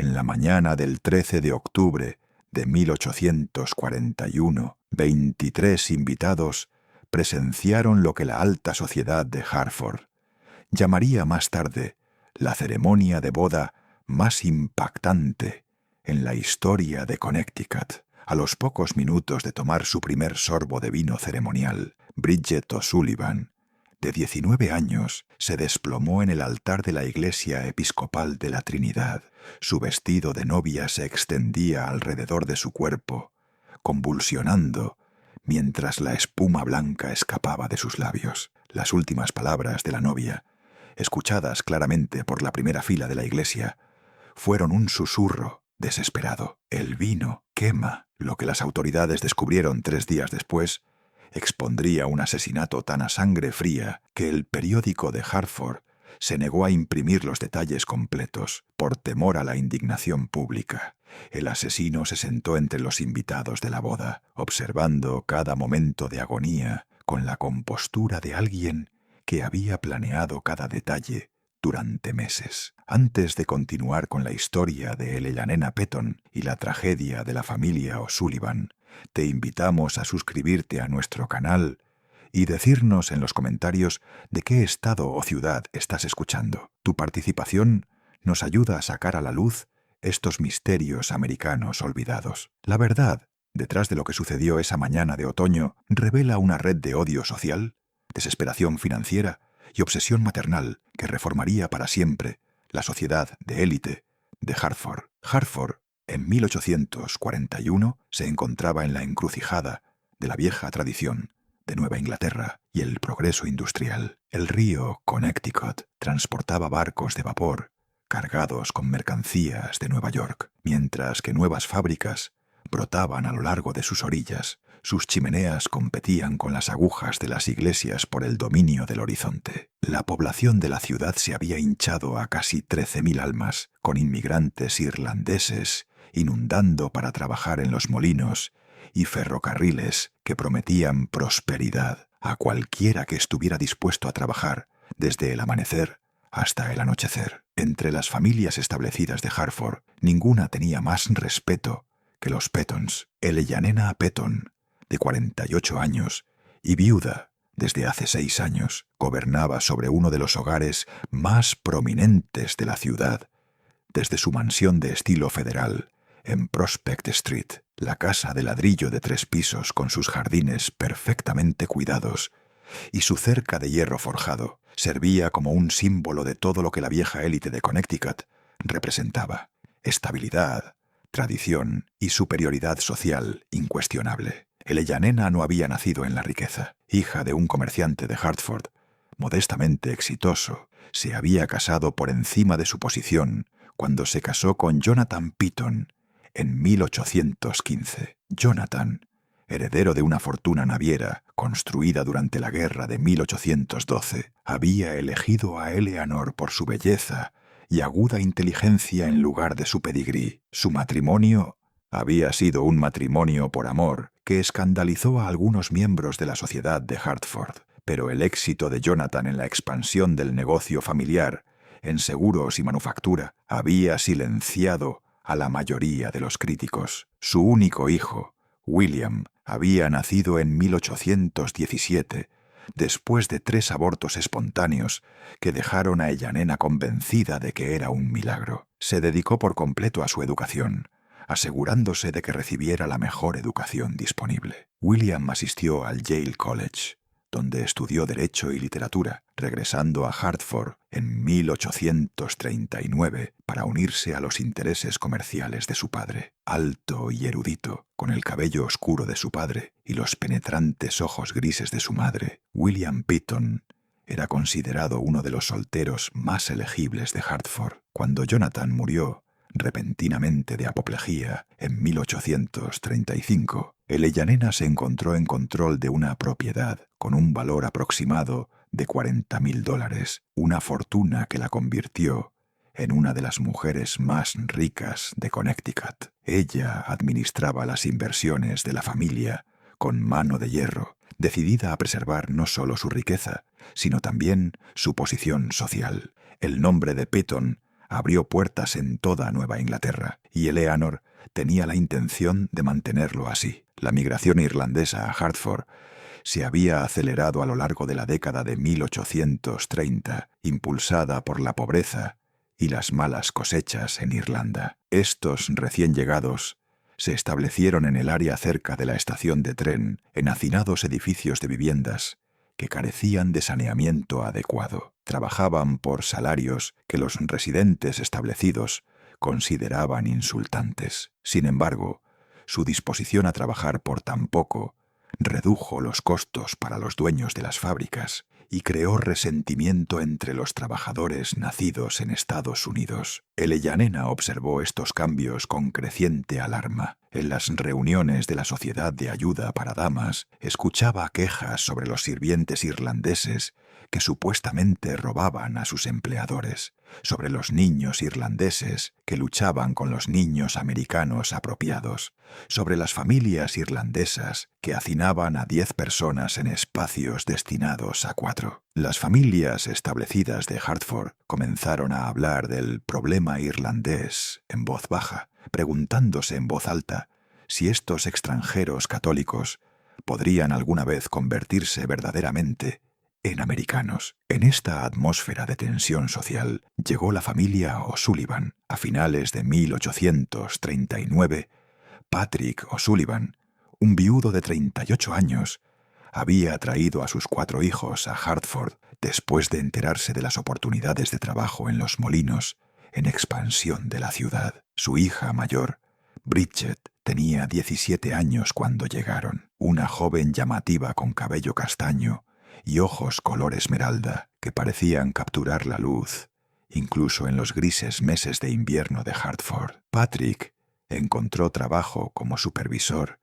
En la mañana del 13 de octubre de 1841, 23 invitados presenciaron lo que la alta sociedad de Hartford llamaría más tarde la ceremonia de boda más impactante en la historia de Connecticut. A los pocos minutos de tomar su primer sorbo de vino ceremonial, Bridget O'Sullivan, de 19 años, se desplomó en el altar de la Iglesia Episcopal de la Trinidad. Su vestido de novia se extendía alrededor de su cuerpo, convulsionando, mientras la espuma blanca escapaba de sus labios. Las últimas palabras de la novia, escuchadas claramente por la primera fila de la iglesia, fueron un susurro desesperado. El vino quema. Lo que las autoridades descubrieron 3 días después expondría un asesinato tan a sangre fría que el periódico de Hartford se negó a imprimir los detalles completos por temor a la indignación pública. El asesino se sentó entre los invitados de la boda, observando cada momento de agonía con la compostura de alguien que había planeado cada detalle durante meses. Antes de continuar con la historia de Eleanor Petton y la tragedia de la familia O'Sullivan, te invitamos a suscribirte a nuestro canal y decirnos en los comentarios de qué estado o ciudad estás escuchando. Tu participación nos ayuda a sacar a la luz estos misterios americanos olvidados. La verdad, detrás de lo que sucedió esa mañana de otoño, revela una red de odio social, desesperación financiera y obsesión maternal que reformaría para siempre la sociedad de élite de Hartford. Hartford, en 1841, se encontraba en la encrucijada de la vieja tradición de Nueva Inglaterra y el progreso industrial. El río Connecticut transportaba barcos de vapor cargados con mercancías de Nueva York, mientras que nuevas fábricas brotaban a lo largo de sus orillas. Sus chimeneas competían con las agujas de las iglesias por el dominio del horizonte. La población de la ciudad se había hinchado a casi 13.000 almas, con inmigrantes irlandeses inundando para trabajar en los molinos y ferrocarriles que prometían prosperidad a cualquiera que estuviera dispuesto a trabajar desde el amanecer hasta el anochecer. Entre las familias establecidas de Hartford, ninguna tenía más respeto que los Pettons. Eleanor Petton, de 48 años y viuda desde hace 6 años, gobernaba sobre uno de los hogares más prominentes de la ciudad, desde su mansión de estilo federal en Prospect Street. La casa de ladrillo de 3 pisos con sus jardines perfectamente cuidados y su cerca de hierro forjado servía como un símbolo de todo lo que la vieja élite de Connecticut representaba: estabilidad, tradición y superioridad social incuestionable. Eleanor no había nacido en la riqueza. Hija de un comerciante de Hartford, modestamente exitoso, se había casado por encima de su posición cuando se casó con Jonathan Petton en 1815. Jonathan, heredero de una fortuna naviera construida durante la guerra de 1812, había elegido a Eleanor por su belleza y aguda inteligencia en lugar de su pedigrí. Su matrimonio había sido un matrimonio por amor que escandalizó a algunos miembros de la sociedad de Hartford, pero el éxito de Jonathan en la expansión del negocio familiar, en seguros y manufactura, había silenciado a la mayoría de los críticos. Su único hijo, William, había nacido en 1817, después de 3 abortos espontáneos que dejaron a Eleanor convencida de que era un milagro. Se dedicó por completo a su educación, asegurándose de que recibiera la mejor educación disponible. William asistió al Yale College, donde estudió Derecho y Literatura, regresando a Hartford en 1839 para unirse a los intereses comerciales de su padre. Alto y erudito, con el cabello oscuro de su padre y los penetrantes ojos grises de su madre, William Petton era considerado uno de los solteros más elegibles de Hartford. Cuando Jonathan murió repentinamente de apoplejía en 1835, Eleanor se encontró en control de una propiedad con un valor aproximado de $40,000, una fortuna que la convirtió en una de las mujeres más ricas de Connecticut. Ella administraba las inversiones de la familia con mano de hierro, decidida a preservar no solo su riqueza, sino también su posición social. El nombre de Petton abrió puertas en toda Nueva Inglaterra, y Eleanor tenía la intención de mantenerlo así. La migración irlandesa a Hartford se había acelerado a lo largo de la década de 1830, impulsada por la pobreza y las malas cosechas en Irlanda. Estos recién llegados se establecieron en el área cerca de la estación de tren, en hacinados edificios de viviendas que carecían de saneamiento adecuado. Trabajaban por salarios que los residentes establecidos consideraban insultantes. Sin embargo, su disposición a trabajar por tan poco redujo los costos para los dueños de las fábricas y creó resentimiento entre los trabajadores nacidos en Estados Unidos. Eleanor observó estos cambios con creciente alarma. En las reuniones de la Sociedad de Ayuda para Damas, escuchaba quejas sobre los sirvientes irlandeses que supuestamente robaban a sus empleadores, sobre los niños irlandeses que luchaban con los niños americanos apropiados, sobre las familias irlandesas que hacinaban a 10 personas en espacios destinados a 4. Las familias establecidas de Hartford comenzaron a hablar del problema irlandés en voz baja, preguntándose en voz alta si estos extranjeros católicos podrían alguna vez convertirse verdaderamente en americanos. En esta atmósfera de tensión social llegó la familia O'Sullivan. A finales de 1839, Patrick O'Sullivan, un viudo de 38 años, había traído a sus 4 hijos a Hartford después de enterarse de las oportunidades de trabajo en los molinos en expansión de la ciudad. Su hija mayor, Bridget, tenía 17 años cuando llegaron, una joven llamativa con cabello castaño y ojos color esmeralda que parecían capturar la luz, incluso en los grises meses de invierno de Hartford. Patrick encontró trabajo como supervisor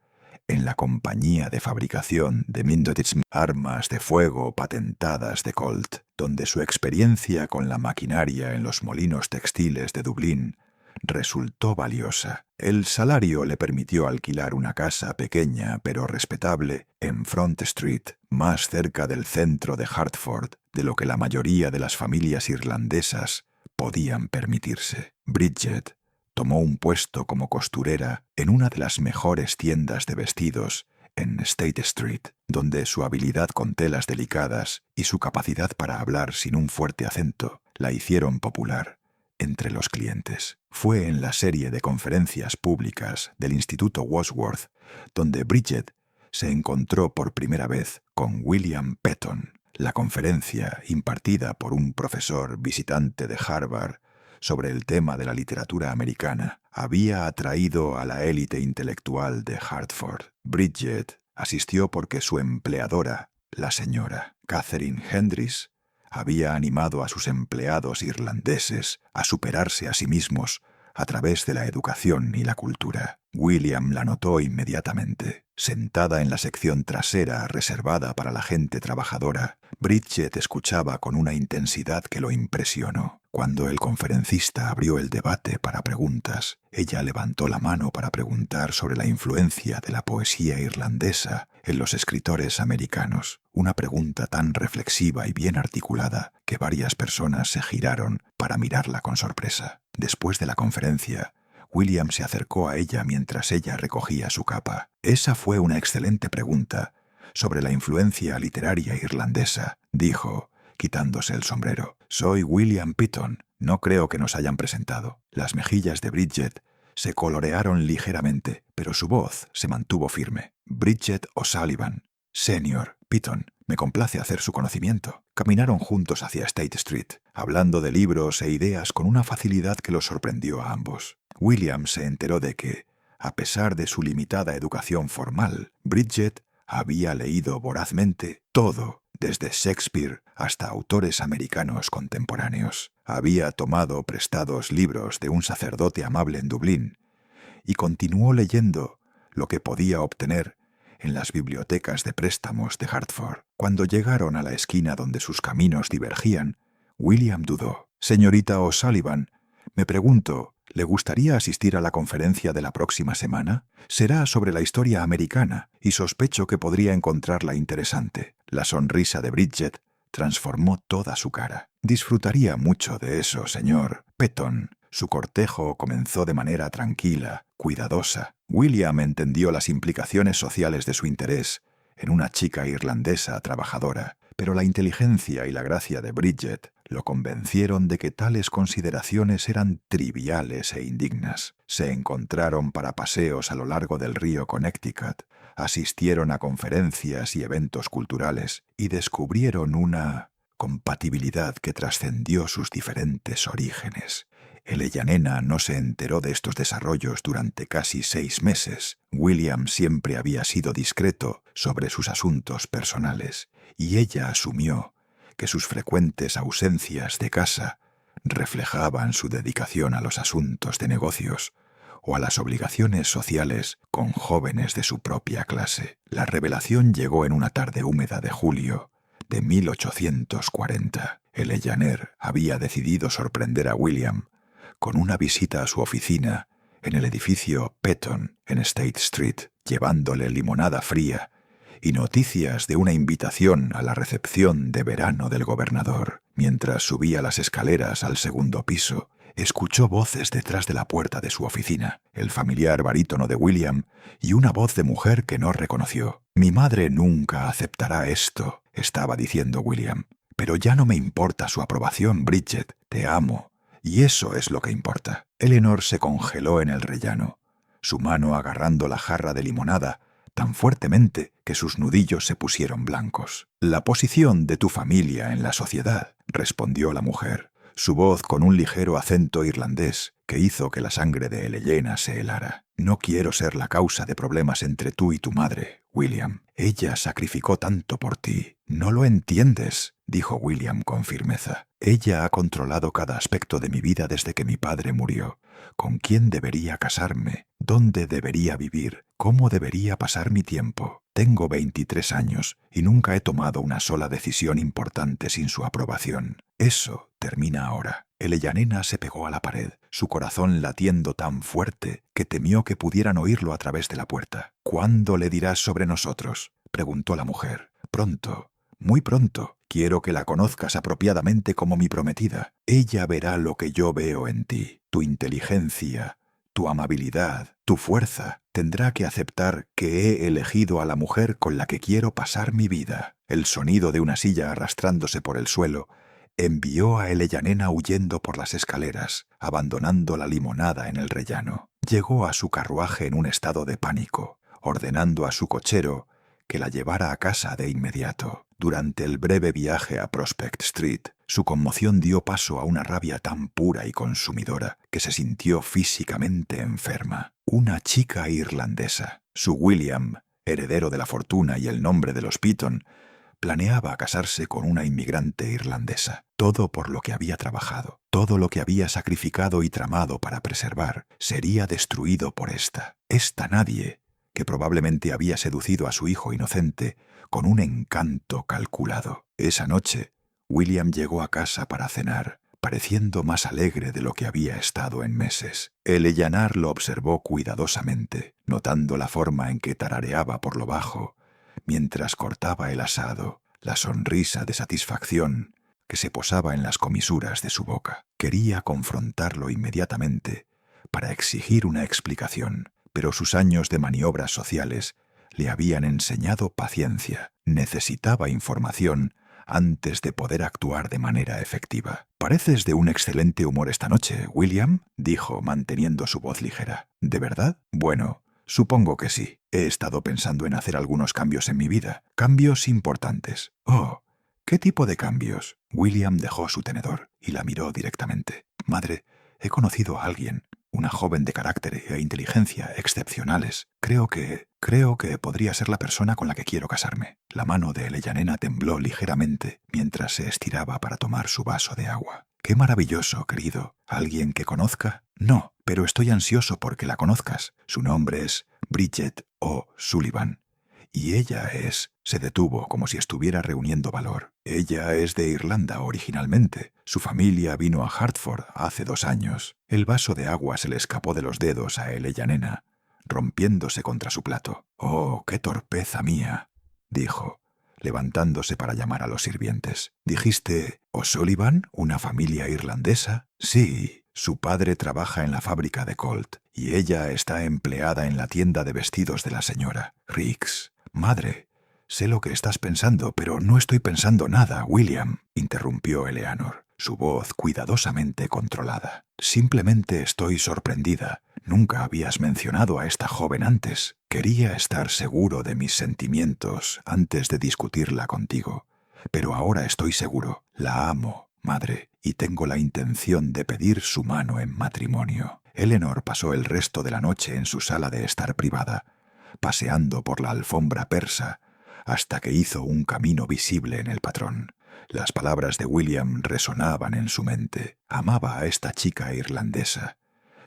en la compañía de fabricación de Mindott's armas de fuego patentadas de Colt, donde su experiencia con la maquinaria en los molinos textiles de Dublín resultó valiosa. El salario le permitió alquilar una casa pequeña pero respetable en Front Street, más cerca del centro de Hartford de lo que la mayoría de las familias irlandesas podían permitirse. Bridget tomó un puesto como costurera en una de las mejores tiendas de vestidos en State Street, donde su habilidad con telas delicadas y su capacidad para hablar sin un fuerte acento la hicieron popular entre los clientes. Fue en la serie de conferencias públicas del Instituto Wadsworth donde Bridget se encontró por primera vez con William Petton. La conferencia, impartida por un profesor visitante de Harvard sobre el tema de la literatura americana, había atraído a la élite intelectual de Hartford. Bridget asistió porque su empleadora, la señora Catherine Hendricks, había animado a sus empleados irlandeses a superarse a sí mismos a través de la educación y la cultura. William la notó inmediatamente. Sentada en la sección trasera reservada para la gente trabajadora, Bridget escuchaba con una intensidad que lo impresionó. Cuando el conferencista abrió el debate para preguntas, ella levantó la mano para preguntar sobre la influencia de la poesía irlandesa en los escritores americanos. Una pregunta tan reflexiva y bien articulada que varias personas se giraron para mirarla con sorpresa. Después de la conferencia, William se acercó a ella mientras ella recogía su capa. «Esa fue una excelente pregunta sobre la influencia literaria irlandesa», dijo, quitándose el sombrero. «Soy William Petton. No creo que nos hayan presentado». Las mejillas de Bridget se colorearon ligeramente, pero su voz se mantuvo firme. «Bridget O'Sullivan, Senior, Petton. Me complace hacer su conocimiento». Caminaron juntos hacia State Street, hablando de libros e ideas con una facilidad que los sorprendió a ambos. William se enteró de que, a pesar de su limitada educación formal, Bridget había leído vorazmente todo, desde Shakespeare hasta autores americanos contemporáneos. Había tomado prestados libros de un sacerdote amable en Dublín y continuó leyendo lo que podía obtener en las bibliotecas de préstamos de Hartford. Cuando llegaron a la esquina donde sus caminos divergían, William dudó. «Señorita O'Sullivan, me pregunto, ¿le gustaría asistir a la conferencia de la próxima semana? Será sobre la historia americana y sospecho que podría encontrarla interesante». La sonrisa de Bridget transformó toda su cara. «Disfrutaría mucho de eso, señor Peyton. Su cortejo comenzó de manera tranquila, cuidadosa. William entendió las implicaciones sociales de su interés en una chica irlandesa trabajadora, pero la inteligencia y la gracia de Bridget lo convencieron de que tales consideraciones eran triviales e indignas. Se encontraron para paseos a lo largo del río Connecticut, asistieron a conferencias y eventos culturales y descubrieron una compatibilidad que trascendió sus diferentes orígenes. Elena no se enteró de estos desarrollos durante casi 6 meses. William siempre había sido discreto sobre sus asuntos personales, y ella asumió que sus frecuentes ausencias de casa reflejaban su dedicación a los asuntos de negocios o a las obligaciones sociales con jóvenes de su propia clase. La revelación llegó en una tarde húmeda de julio de 1840. Eleanor había decidido sorprender a William con una visita a su oficina en el edificio Peyton en State Street, llevándole limonada fría y noticias de una invitación a la recepción de verano del gobernador. Mientras subía las escaleras al segundo piso, escuchó voces detrás de la puerta de su oficina, el familiar barítono de William y una voz de mujer que no reconoció. «Mi madre nunca aceptará esto», estaba diciendo William. «Pero ya no me importa su aprobación, Bridget. Te amo. Y eso es lo que importa». Eleanor se congeló en el rellano, su mano agarrando la jarra de limonada tan fuertemente que sus nudillos se pusieron blancos. «La posición de tu familia en la sociedad», respondió la mujer, su voz con un ligero acento irlandés que hizo que la sangre de Elena se helara. «No quiero ser la causa de problemas entre tú y tu madre, William. Ella sacrificó tanto por ti». «No lo entiendes», dijo William con firmeza. «Ella ha controlado cada aspecto de mi vida desde que mi padre murió. ¿Con quién debería casarme? ¿Dónde debería vivir? ¿Cómo debería pasar mi tiempo? Tengo 23 años y nunca he tomado una sola decisión importante sin su aprobación. Eso termina ahora». Elena se pegó a la pared, su corazón latiendo tan fuerte que temió que pudieran oírlo a través de la puerta. «¿Cuándo le dirás sobre nosotros?», preguntó la mujer. «Pronto, muy pronto. Quiero que la conozcas apropiadamente como mi prometida. Ella verá lo que yo veo en ti, tu inteligencia, tu amabilidad, tu fuerza. Tendrá que aceptar que he elegido a la mujer con la que quiero pasar mi vida». El sonido de una silla arrastrándose por el suelo envió a Elena huyendo por las escaleras, abandonando la limonada en el rellano. Llegó a su carruaje en un estado de pánico, ordenando a su cochero que la llevara a casa de inmediato. Durante el breve viaje a Prospect Street, su conmoción dio paso a una rabia tan pura y consumidora que se sintió físicamente enferma. Una chica irlandesa, su William, heredero de la fortuna y el nombre de los Peyton, planeaba casarse con una inmigrante irlandesa. Todo por lo que había trabajado, todo lo que había sacrificado y tramado para preservar, sería destruido por esta nadie que probablemente había seducido a su hijo inocente con un encanto calculado. Esa noche, William llegó a casa para cenar, pareciendo más alegre de lo que había estado en meses. Elena lo observó cuidadosamente, notando la forma en que tarareaba por lo bajo, mientras cortaba el asado, la sonrisa de satisfacción que se posaba en las comisuras de su boca. Quería confrontarlo inmediatamente para exigir una explicación, pero sus años de maniobras sociales le habían enseñado paciencia. Necesitaba información antes de poder actuar de manera efectiva. «Pareces de un excelente humor esta noche, William», dijo, manteniendo su voz ligera. «¿De verdad? Bueno, supongo que sí. He estado pensando en hacer algunos cambios en mi vida. Cambios importantes». «Oh, ¿qué tipo de cambios?». William dejó su tenedor y la miró directamente. «Madre, he conocido a alguien, una joven de carácter e inteligencia excepcionales. Creo que podría ser la persona con la que quiero casarme». La mano de Elena tembló ligeramente mientras se estiraba para tomar su vaso de agua. «Qué maravilloso, querido. ¿Alguien que conozca?». «No, pero estoy ansioso porque la conozcas. Su nombre es Bridget O'Sullivan. Y ella es...». Se detuvo como si estuviera reuniendo valor. «Ella es de Irlanda originalmente. Su familia vino a Hartford hace 2 años». El vaso de agua se le escapó de los dedos a Elena, rompiéndose contra su plato. «Oh, qué torpeza mía», dijo, levantándose para llamar a los sirvientes. «¿Dijiste O'Sullivan, una familia irlandesa?». «Sí, Su padre trabaja en la fábrica de Colt y ella está empleada en la tienda de vestidos de la señora Riggs. Madre, sé lo que estás pensando, pero no estoy pensando nada, William, interrumpió Eleanor, su voz cuidadosamente controlada. Simplemente estoy sorprendida. Nunca habías mencionado a esta joven antes. Quería estar seguro de mis sentimientos antes de discutirla contigo. Pero ahora estoy seguro. La amo, madre, y tengo la intención de pedir su mano en matrimonio. Eleanor pasó el resto de la noche en su sala de estar privada, paseando por la alfombra persa, hasta que hizo un camino visible en el patrón. Las palabras de William resonaban en su mente. Amaba a esta chica irlandesa.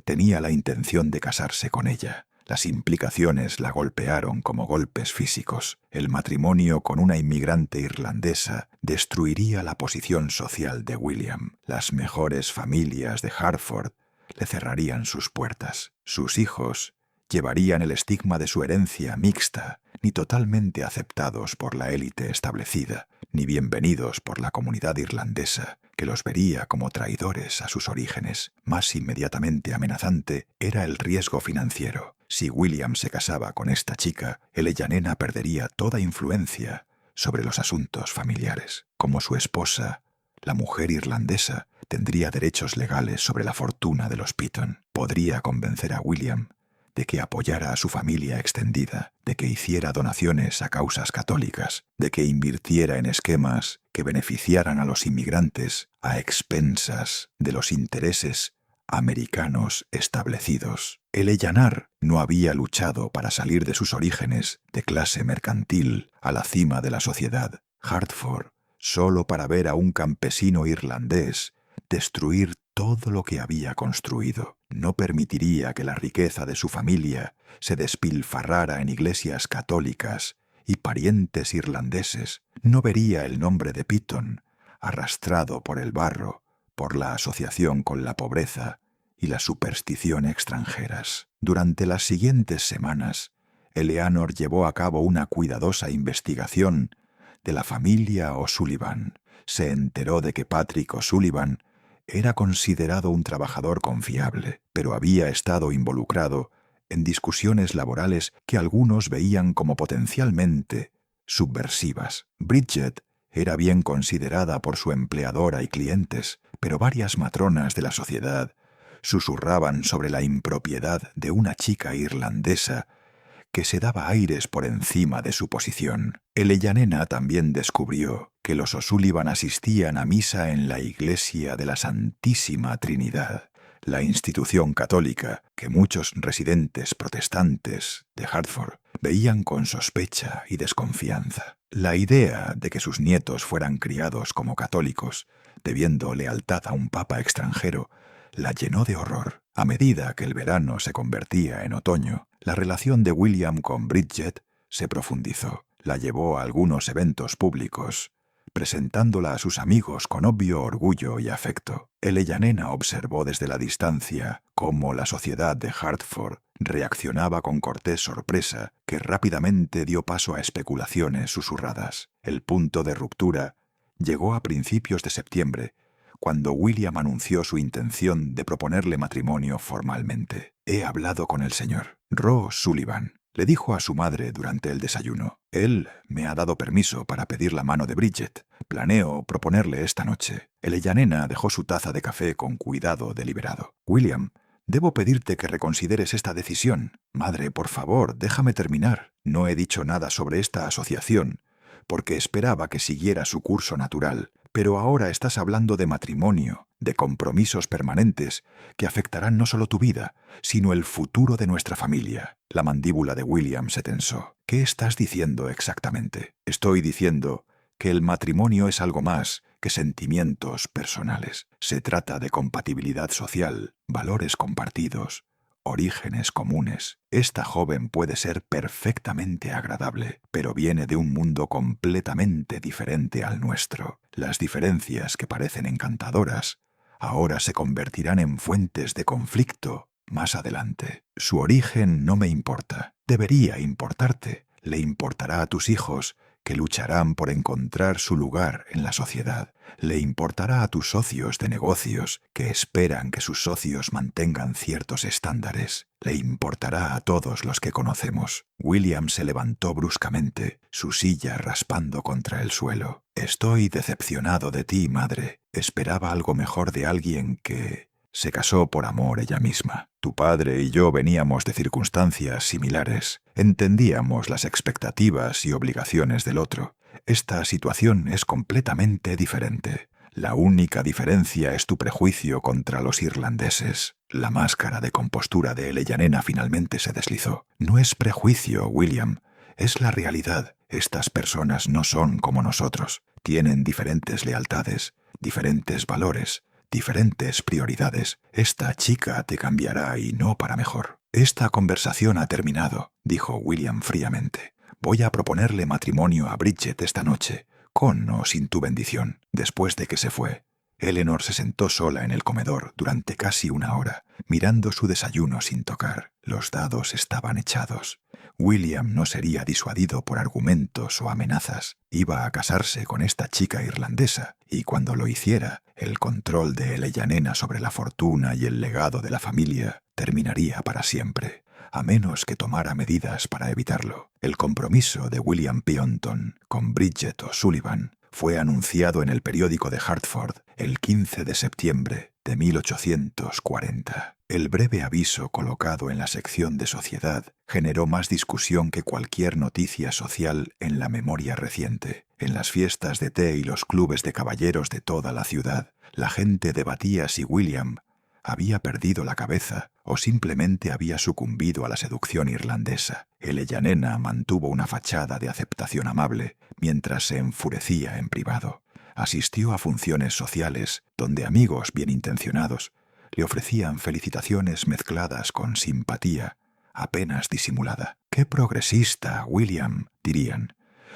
Tenía la intención de casarse con ella. Las implicaciones la golpearon como golpes físicos. El matrimonio con una inmigrante irlandesa destruiría la posición social de William. Las mejores familias de Hartford le cerrarían sus puertas. Sus hijos llevarían el estigma de su herencia mixta, ni totalmente aceptados por la élite establecida, ni bienvenidos por la comunidad irlandesa, que los vería como traidores a sus orígenes. Más inmediatamente amenazante era el riesgo financiero. Si William se casaba con esta chica, Eleanor perdería toda influencia sobre los asuntos familiares. Como su esposa, la mujer irlandesa tendría derechos legales sobre la fortuna de los Pitton. Podría convencer a William de que apoyara a su familia extendida, de que hiciera donaciones a causas católicas, de que invirtiera en esquemas que beneficiaran a los inmigrantes a expensas de los intereses americanos establecidos. Eleanor no había luchado para salir de sus orígenes de clase mercantil a la cima de la sociedad. Hartford, solo para ver a un campesino irlandés destruir todo lo que había construido. No permitiría que la riqueza de su familia se despilfarrara en iglesias católicas y parientes irlandeses. No vería el nombre de Pitton arrastrado por el barro, por la asociación con la pobreza y la superstición extranjeras. Durante las siguientes semanas, Eleanor llevó a cabo una cuidadosa investigación de la familia O'Sullivan. Se enteró de que Patrick O'Sullivan era considerado un trabajador confiable, pero había estado involucrado en discusiones laborales que algunos veían como potencialmente subversivas. Bridget era bien considerada por su empleadora y clientes, pero varias matronas de la sociedad susurraban sobre la impropiedad de una chica irlandesa que se daba aires por encima de su posición. Eleanor también descubrió que los O'Sullivan asistían a misa en la iglesia de la Santísima Trinidad, la institución católica que muchos residentes protestantes de Hartford veían con sospecha y desconfianza. La idea de que sus nietos fueran criados como católicos, debiendo lealtad a un papa extranjero, la llenó de horror. A medida que el verano se convertía en otoño, la relación de William con Bridget se profundizó. La llevó a algunos eventos públicos, presentándola a sus amigos con obvio orgullo y afecto. Eleanor observó desde la distancia cómo la sociedad de Hartford reaccionaba con cortés sorpresa que rápidamente dio paso a especulaciones susurradas. El punto de ruptura llegó a principios de septiembre, cuando William anunció su intención de proponerle matrimonio formalmente. «He hablado con el señor Ro Sullivan», le dijo a su madre durante el desayuno. «Él me ha dado permiso para pedir la mano de Bridget. Planeo proponerle esta noche». Eleanor dejó su taza de café con cuidado deliberado. «William, debo pedirte que reconsideres esta decisión». «Madre, por favor, déjame terminar. No he dicho nada sobre esta asociación, porque esperaba que siguiera su curso natural. Pero ahora estás hablando de matrimonio, de compromisos permanentes que afectarán no solo tu vida, sino el futuro de nuestra familia». La mandíbula de William se tensó. «¿Qué estás diciendo exactamente?» «Estoy diciendo que el matrimonio es algo más que sentimientos personales. Se trata de compatibilidad social, valores compartidos, orígenes comunes. Esta joven puede ser perfectamente agradable, pero viene de un mundo completamente diferente al nuestro. Las diferencias que parecen encantadoras ahora se convertirán en fuentes de conflicto más adelante. Su origen no me importa. Debería importarte. Le importará a tus hijos que lucharán por encontrar su lugar en la sociedad. Le importará a tus socios de negocios que esperan que sus socios mantengan ciertos estándares. Le importará a todos los que conocemos. William se levantó bruscamente, su silla raspando contra el suelo. Estoy decepcionado de ti, madre. Esperaba algo mejor de alguien que... Se casó por amor ella misma. Tu padre y yo veníamos de circunstancias similares. Entendíamos las expectativas y obligaciones del otro. Esta situación es completamente diferente. La única diferencia es tu prejuicio contra los irlandeses. La máscara de compostura de Eleyanena finalmente se deslizó. No es prejuicio, William. Es la realidad. Estas personas no son como nosotros. Tienen diferentes lealtades, diferentes valores, diferentes prioridades. Esta chica te cambiará y no para mejor. Esta conversación ha terminado, dijo William fríamente. Voy a proponerle matrimonio a Bridget esta noche, con o sin tu bendición. Después de que se fue, Eleanor se sentó sola en el comedor durante casi una hora, mirando su desayuno sin tocar. Los dados estaban echados. William no sería disuadido por argumentos o amenazas. Iba a casarse con esta chica irlandesa, y cuando lo hiciera, el control de Eleyanena sobre la fortuna y el legado de la familia terminaría para siempre, a menos que tomara medidas para evitarlo. El compromiso de William Peonton con Bridget O'Sullivan fue anunciado en el periódico de Hartford el 15 de septiembre de 1840. El breve aviso colocado en la sección de sociedad generó más discusión que cualquier noticia social en la memoria reciente. En las fiestas de té y los clubes de caballeros de toda la ciudad, la gente debatía si William había perdido la cabeza o simplemente había sucumbido a la seducción irlandesa. Eleyanena mantuvo una fachada de aceptación amable mientras se enfurecía en privado. Asistió a funciones sociales donde amigos bien intencionados le ofrecían felicitaciones mezcladas con simpatía, apenas disimulada. ¡Qué progresista, William!, dirían,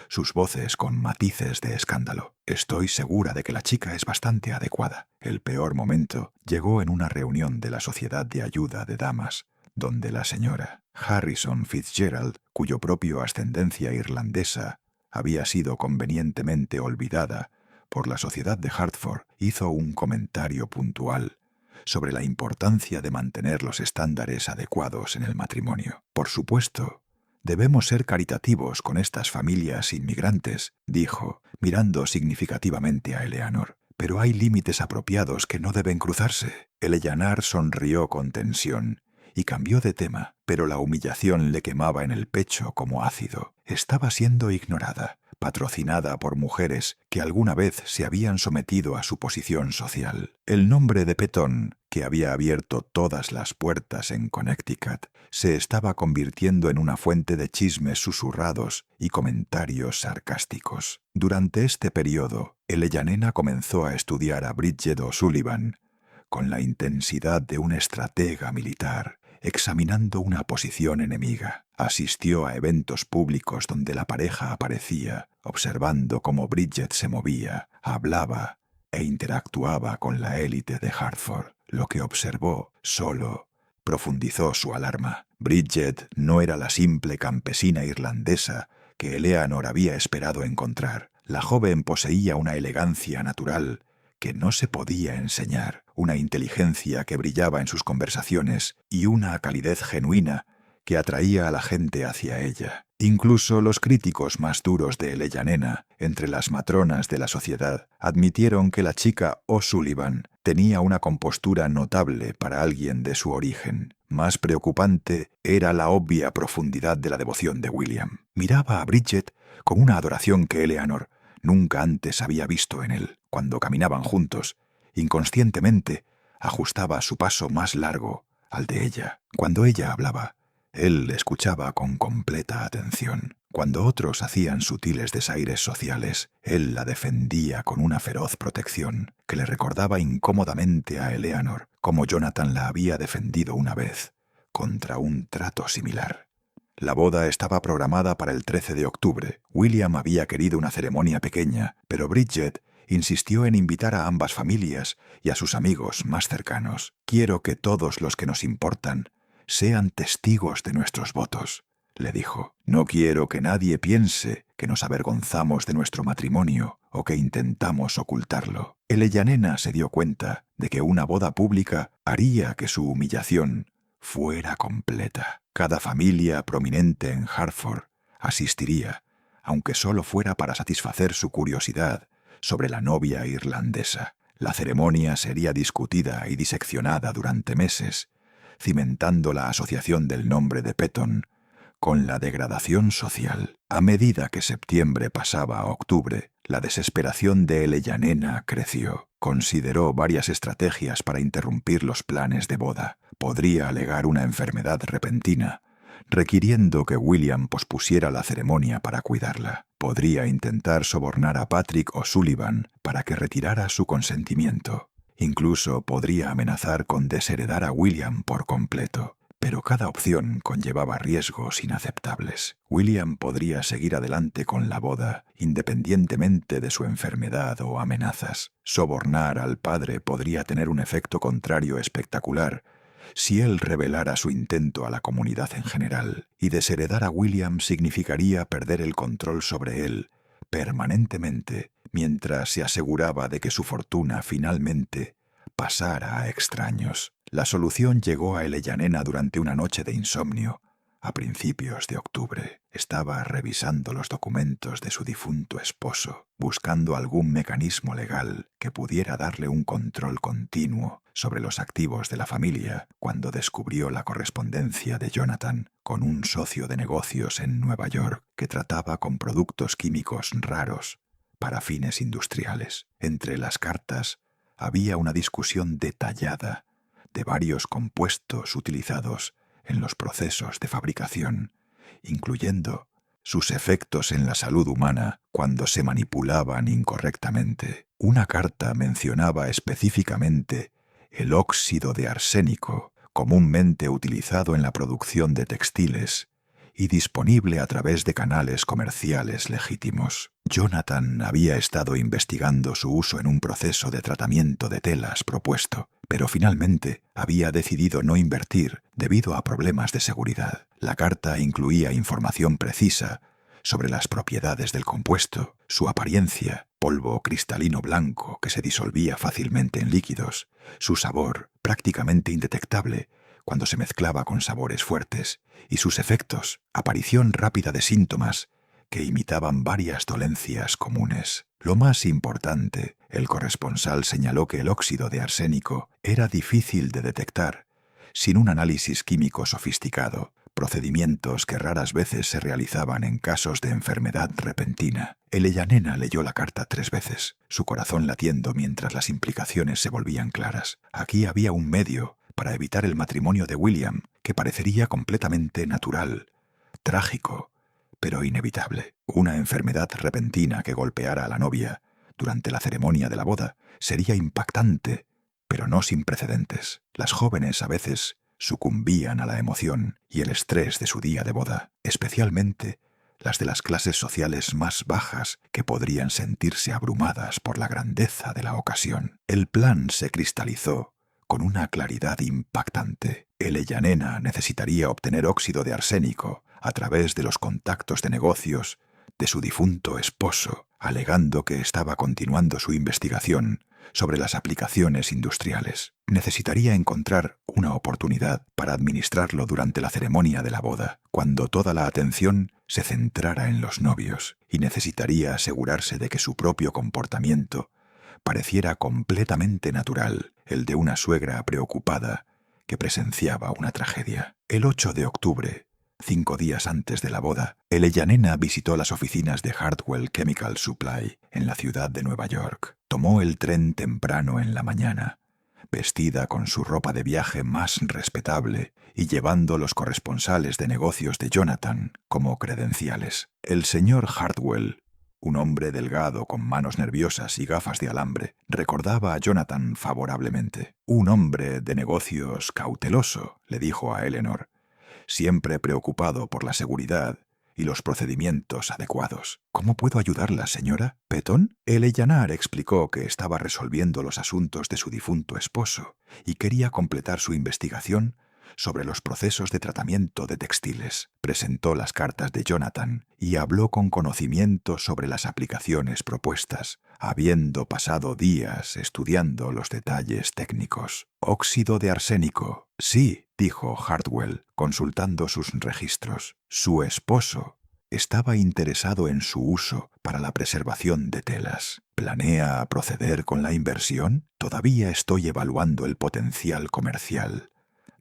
sus voces con matices de escándalo. Estoy segura de que la chica es bastante adecuada. El peor momento llegó en una reunión de la Sociedad de Ayuda de Damas, donde la señora Harrison Fitzgerald, cuyo propio ascendencia irlandesa había sido convenientemente olvidada por la Sociedad de Hartford, hizo un comentario puntual sobre la importancia de mantener los estándares adecuados en el matrimonio. Por supuesto, debemos ser caritativos con estas familias inmigrantes, dijo, mirando significativamente a Eleanor. Pero hay límites apropiados que no deben cruzarse. Eleanor sonrió con tensión y cambió de tema, pero la humillación le quemaba en el pecho como ácido. Estaba siendo ignorada, patrocinada por mujeres que alguna vez se habían sometido a su posición social. El nombre de Petón, que había abierto todas las puertas en Connecticut, se estaba convirtiendo en una fuente de chismes susurrados y comentarios sarcásticos. Durante este periodo, Eleyanena comenzó a estudiar a Bridget O'Sullivan con la intensidad de un estratega militar, examinando una posición enemiga. Asistió a eventos públicos donde la pareja aparecía, observando cómo Bridget se movía, hablaba e interactuaba con la élite de Hartford. Lo que observó solo profundizó su alarma. Bridget no era la simple campesina irlandesa que Eleanor había esperado encontrar. La joven poseía una elegancia natural que no se podía enseñar, una inteligencia que brillaba en sus conversaciones y una calidez genuina que atraía a la gente hacia ella. Incluso los críticos más duros de Eleyanena, entre las matronas de la sociedad, admitieron que la chica O'Sullivan tenía una compostura notable para alguien de su origen. Más preocupante era la obvia profundidad de la devoción de William. Miraba a Bridget con una adoración que Eleanor nunca antes había visto en él. Cuando caminaban juntos, inconscientemente ajustaba su paso más largo al de ella. Cuando ella hablaba, él le escuchaba con completa atención. Cuando otros hacían sutiles desaires sociales, él la defendía con una feroz protección que le recordaba incómodamente a Eleanor, como Jonathan la había defendido una vez, contra un trato similar. La boda estaba programada para el 13 de octubre. William había querido una ceremonia pequeña, pero Bridget insistió en invitar a ambas familias y a sus amigos más cercanos. Quiero que todos los que nos importan sean testigos de nuestros votos, le dijo. No quiero que nadie piense que nos avergonzamos de nuestro matrimonio o que intentamos ocultarlo. Eleyanena se dio cuenta de que una boda pública haría que su humillación fuera completa. Cada familia prominente en Hartford asistiría, aunque solo fuera para satisfacer su curiosidad sobre la novia irlandesa. La ceremonia sería discutida y diseccionada durante meses, cimentando la asociación del nombre de Petton con la degradación social. A medida que septiembre pasaba a octubre, la desesperación de Eleyanena creció. Consideró varias estrategias para interrumpir los planes de boda. Podría alegar una enfermedad repentina, requiriendo que William pospusiera la ceremonia para cuidarla. Podría intentar sobornar a Patrick O'Sullivan para que retirara su consentimiento. Incluso podría amenazar con desheredar a William por completo. Pero cada opción conllevaba riesgos inaceptables. William podría seguir adelante con la boda, independientemente de su enfermedad o amenazas. Sobornar al padre podría tener un efecto contrario espectacular si él revelara su intento a la comunidad en general, y desheredar a William significaría perder el control sobre él permanentemente, mientras se aseguraba de que su fortuna finalmente pasara a extraños. La solución llegó a Eleyanena durante una noche de insomnio, a principios de octubre. Estaba revisando los documentos de su difunto esposo, buscando algún mecanismo legal que pudiera darle un control continuo sobre los activos de la familia, cuando descubrió la correspondencia de Jonathan con un socio de negocios en Nueva York que trataba con productos químicos raros para fines industriales. Entre las cartas había una discusión detallada de varios compuestos utilizados en los procesos de fabricación, incluyendo sus efectos en la salud humana cuando se manipulaban incorrectamente. Una carta mencionaba específicamente el óxido de arsénico, comúnmente utilizado en la producción de textiles y disponible a través de canales comerciales legítimos. Jonathan había estado investigando su uso en un proceso de tratamiento de telas propuesto, pero finalmente había decidido no invertir debido a problemas de seguridad. La carta incluía información precisa sobre las propiedades del compuesto, su apariencia, polvo cristalino blanco que se disolvía fácilmente en líquidos, su sabor prácticamente indetectable cuando se mezclaba con sabores fuertes, y sus efectos, aparición rápida de síntomas que imitaban varias dolencias comunes. Lo más importante, el corresponsal señaló que el óxido de arsénico era difícil de detectar sin un análisis químico sofisticado, procedimientos que raras veces se realizaban en casos de enfermedad repentina. Eleyanena leyó la carta 3 veces, su corazón latiendo mientras las implicaciones se volvían claras. Aquí había un medio para evitar el matrimonio de William, que parecería completamente natural, trágico, pero inevitable. Una enfermedad repentina que golpeara a la novia durante la ceremonia de la boda sería impactante, pero no sin precedentes. Las jóvenes a veces sucumbían a la emoción y el estrés de su día de boda, especialmente las de las clases sociales más bajas que podrían sentirse abrumadas por la grandeza de la ocasión. El plan se cristalizó con una claridad impactante. Eleyanena necesitaría obtener óxido de arsénico a través de los contactos de negocios de su difunto esposo, alegando que estaba continuando su investigación sobre las aplicaciones industriales. Necesitaría encontrar una oportunidad para administrarlo durante la ceremonia de la boda, cuando toda la atención se centrara en los novios, y necesitaría asegurarse de que su propio comportamiento pareciera completamente natural, el de una suegra preocupada que presenciaba una tragedia. El 8 de octubre, 5 días antes de la boda, Eleyanena visitó las oficinas de Hartwell Chemical Supply en la ciudad de Nueva York. Tomó el tren temprano en la mañana, vestida con su ropa de viaje más respetable y llevando los corresponsales de negocios de Jonathan como credenciales. El señor Hartwell, un hombre delgado con manos nerviosas y gafas de alambre, recordaba a Jonathan favorablemente. Un hombre de negocios cauteloso, le dijo a Eleanor, siempre preocupado por la seguridad y los procedimientos adecuados. ¿Cómo puedo ayudarla, señora? ¿Petton? Eleanor explicó que estaba resolviendo los asuntos de su difunto esposo y quería completar su investigación sobre los procesos de tratamiento de textiles. Presentó las cartas de Jonathan y habló con conocimiento sobre las aplicaciones propuestas, habiendo pasado días estudiando los detalles técnicos. «Óxido de arsénico». «Sí», dijo Hartwell, consultando sus registros. «Su esposo estaba interesado en su uso para la preservación de telas. ¿Planea proceder con la inversión? Todavía estoy evaluando el potencial comercial»,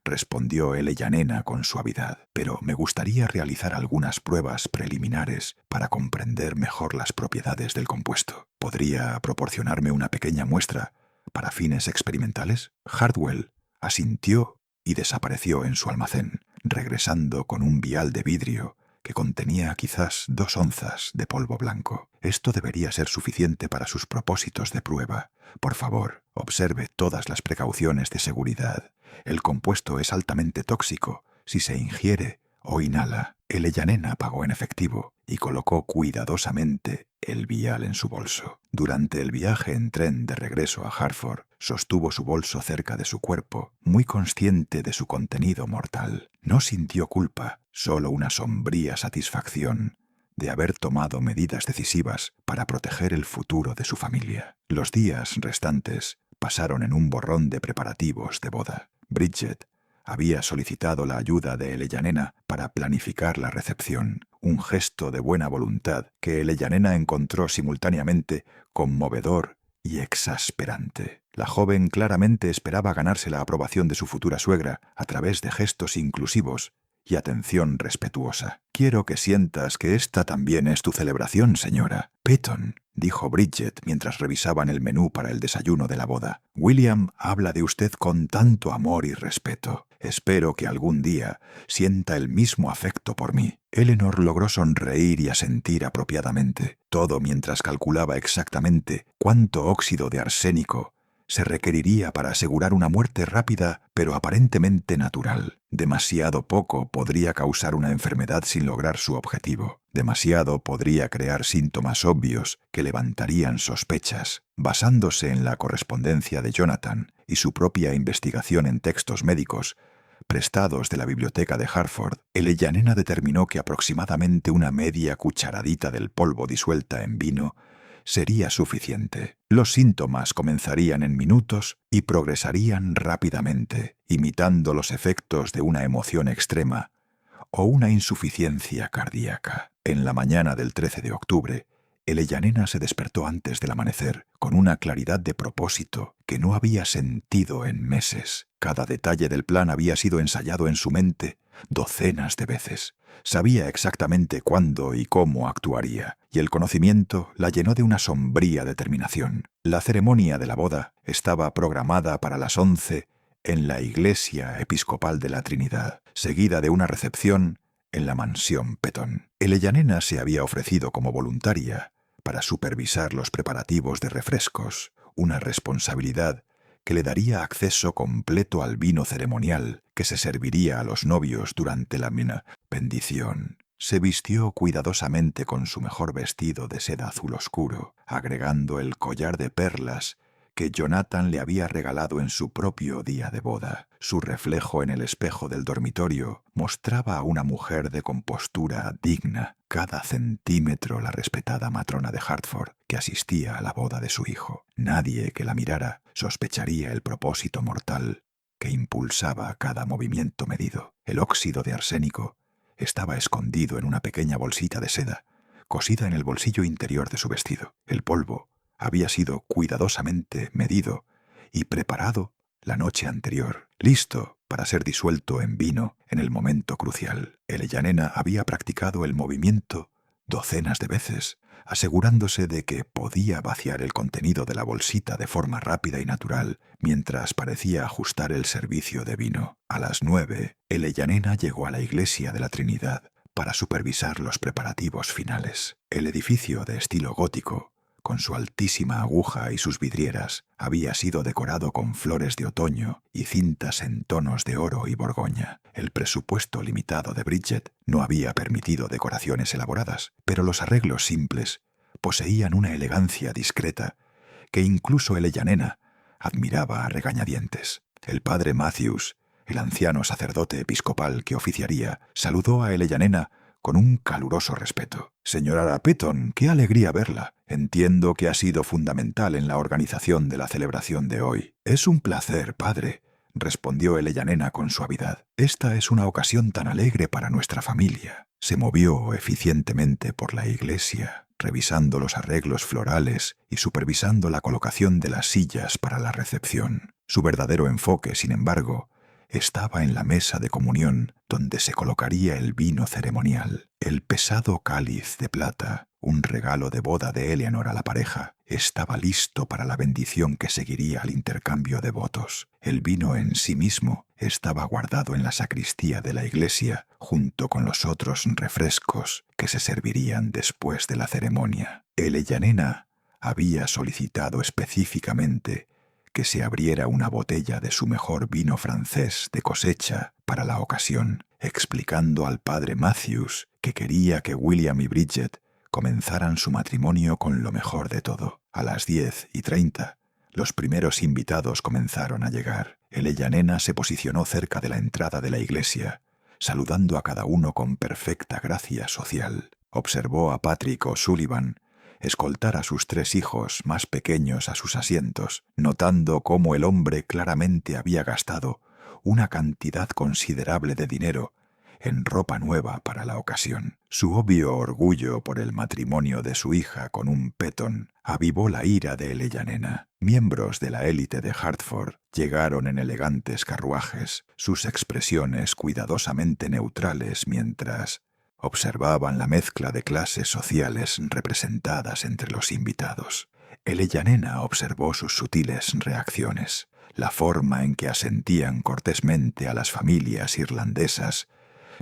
respondió Elena con suavidad, «pero me gustaría realizar algunas pruebas preliminares para comprender mejor las propiedades del compuesto. ¿Podría proporcionarme una pequeña muestra para fines experimentales?» Hartwell asintió y desapareció en su almacén, regresando con un vial de vidrio que contenía quizás 2 onzas de polvo blanco. «Esto debería ser suficiente para sus propósitos de prueba. Por favor, observe todas las precauciones de seguridad. El compuesto es altamente tóxico si se ingiere o inhala». Elena pagó en efectivo y colocó cuidadosamente el vial en su bolso. Durante el viaje en tren de regreso a Hartford, sostuvo su bolso cerca de su cuerpo, muy consciente de su contenido mortal. No sintió culpa, solo una sombría satisfacción de haber tomado medidas decisivas para proteger el futuro de su familia. Los días restantes pasaron en un borrón de preparativos de boda. Bridget había solicitado la ayuda de Elena para planificar la recepción, un gesto de buena voluntad que Elena encontró simultáneamente conmovedor y exasperante. La joven claramente esperaba ganarse la aprobación de su futura suegra a través de gestos inclusivos y atención respetuosa. «Quiero que sientas que esta también es tu celebración, señora Peyton», dijo Bridget mientras revisaban el menú para el desayuno de la boda. «William habla de usted con tanto amor y respeto. Espero que algún día sienta el mismo afecto por mí». Eleanor logró sonreír y asentir apropiadamente, todo mientras calculaba exactamente cuánto óxido de arsénico se requeriría para asegurar una muerte rápida pero aparentemente natural. Demasiado poco podría causar una enfermedad sin lograr su objetivo. Demasiado podría crear síntomas obvios que levantarían sospechas. Basándose en la correspondencia de Jonathan y su propia investigación en textos médicos prestados de la biblioteca de Hartford, Elena determinó que aproximadamente una media cucharadita del polvo disuelta en vino sería suficiente. Los síntomas comenzarían en minutos y progresarían rápidamente, imitando los efectos de una emoción extrema o una insuficiencia cardíaca. En la mañana del 13 de octubre, Elena se despertó antes del amanecer, con una claridad de propósito que no había sentido en meses. Cada detalle del plan había sido ensayado en su mente docenas de veces. Sabía exactamente cuándo y cómo actuaría, y el conocimiento la llenó de una sombría determinación. La ceremonia de la boda estaba programada para las 11 en la Iglesia Episcopal de la Trinidad, seguida de una recepción en la mansión Peyton. Elena se había ofrecido como voluntaria para supervisar los preparativos de refrescos, una responsabilidad que le daría acceso completo al vino ceremonial que se serviría a los novios durante la bendición. Se vistió cuidadosamente con su mejor vestido de seda azul oscuro, agregando el collar de perlas que Jonathan le había regalado en su propio día de boda. Su reflejo en el espejo del dormitorio mostraba a una mujer de compostura digna, cada centímetro la respetada matrona de Hartford que asistía a la boda de su hijo. Nadie que la mirara sospecharía el propósito mortal que impulsaba cada movimiento medido. El óxido de arsénico estaba escondido en una pequeña bolsita de seda, cosida en el bolsillo interior de su vestido. El polvo había sido cuidadosamente medido y preparado la noche anterior, listo para ser disuelto en vino en el momento crucial. Elena había practicado el movimiento docenas de veces, asegurándose de que podía vaciar el contenido de la bolsita de forma rápida y natural mientras parecía ajustar el servicio de vino. A las 9, Elena llegó a la Iglesia de la Trinidad para supervisar los preparativos finales. El edificio de estilo gótico, con su altísima aguja y sus vidrieras, había sido decorado con flores de otoño y cintas en tonos de oro y borgoña. El presupuesto limitado de Bridget no había permitido decoraciones elaboradas, pero los arreglos simples poseían una elegancia discreta que incluso Elena admiraba a regañadientes. El padre Matthews El anciano sacerdote episcopal que oficiaría saludó a Eleyannena con un caluroso respeto. «Señora Arapeton, qué alegría verla. Entiendo que ha sido fundamental en la organización de la celebración de hoy». «Es un placer, padre», respondió Eleyannena con suavidad. «Esta es una ocasión tan alegre para nuestra familia». Se movió eficientemente por la iglesia, revisando los arreglos florales y supervisando la colocación de las sillas para la recepción. Su verdadero enfoque, sin embargo, estaba en la mesa de comunión donde se colocaría el vino ceremonial. El pesado cáliz de plata, un regalo de boda de Eleanor a la pareja, estaba listo para la bendición que seguiría al intercambio de votos. El vino en sí mismo estaba guardado en la sacristía de la iglesia junto con los otros refrescos que se servirían después de la ceremonia. Eleyannena había solicitado específicamente que se abriera una botella de su mejor vino francés de cosecha para la ocasión, explicando al padre Matthews que quería que William y Bridget comenzaran su matrimonio con lo mejor de todo. A las 10:30, los primeros invitados comenzaron a llegar. Eleyannena se posicionó cerca de la entrada de la iglesia, saludando a cada uno con perfecta gracia social. Observó a Patrick O'Sullivan escoltar a sus 3 hijos más pequeños a sus asientos, notando cómo el hombre claramente había gastado una cantidad considerable de dinero en ropa nueva para la ocasión. Su obvio orgullo por el matrimonio de su hija con un Petton avivó la ira de Eleyannena. Miembros de la élite de Hartford llegaron en elegantes carruajes, sus expresiones cuidadosamente neutrales mientras observaban la mezcla de clases sociales representadas entre los invitados. Eleyannena observó sus sutiles reacciones, la forma en que asentían cortésmente a las familias irlandesas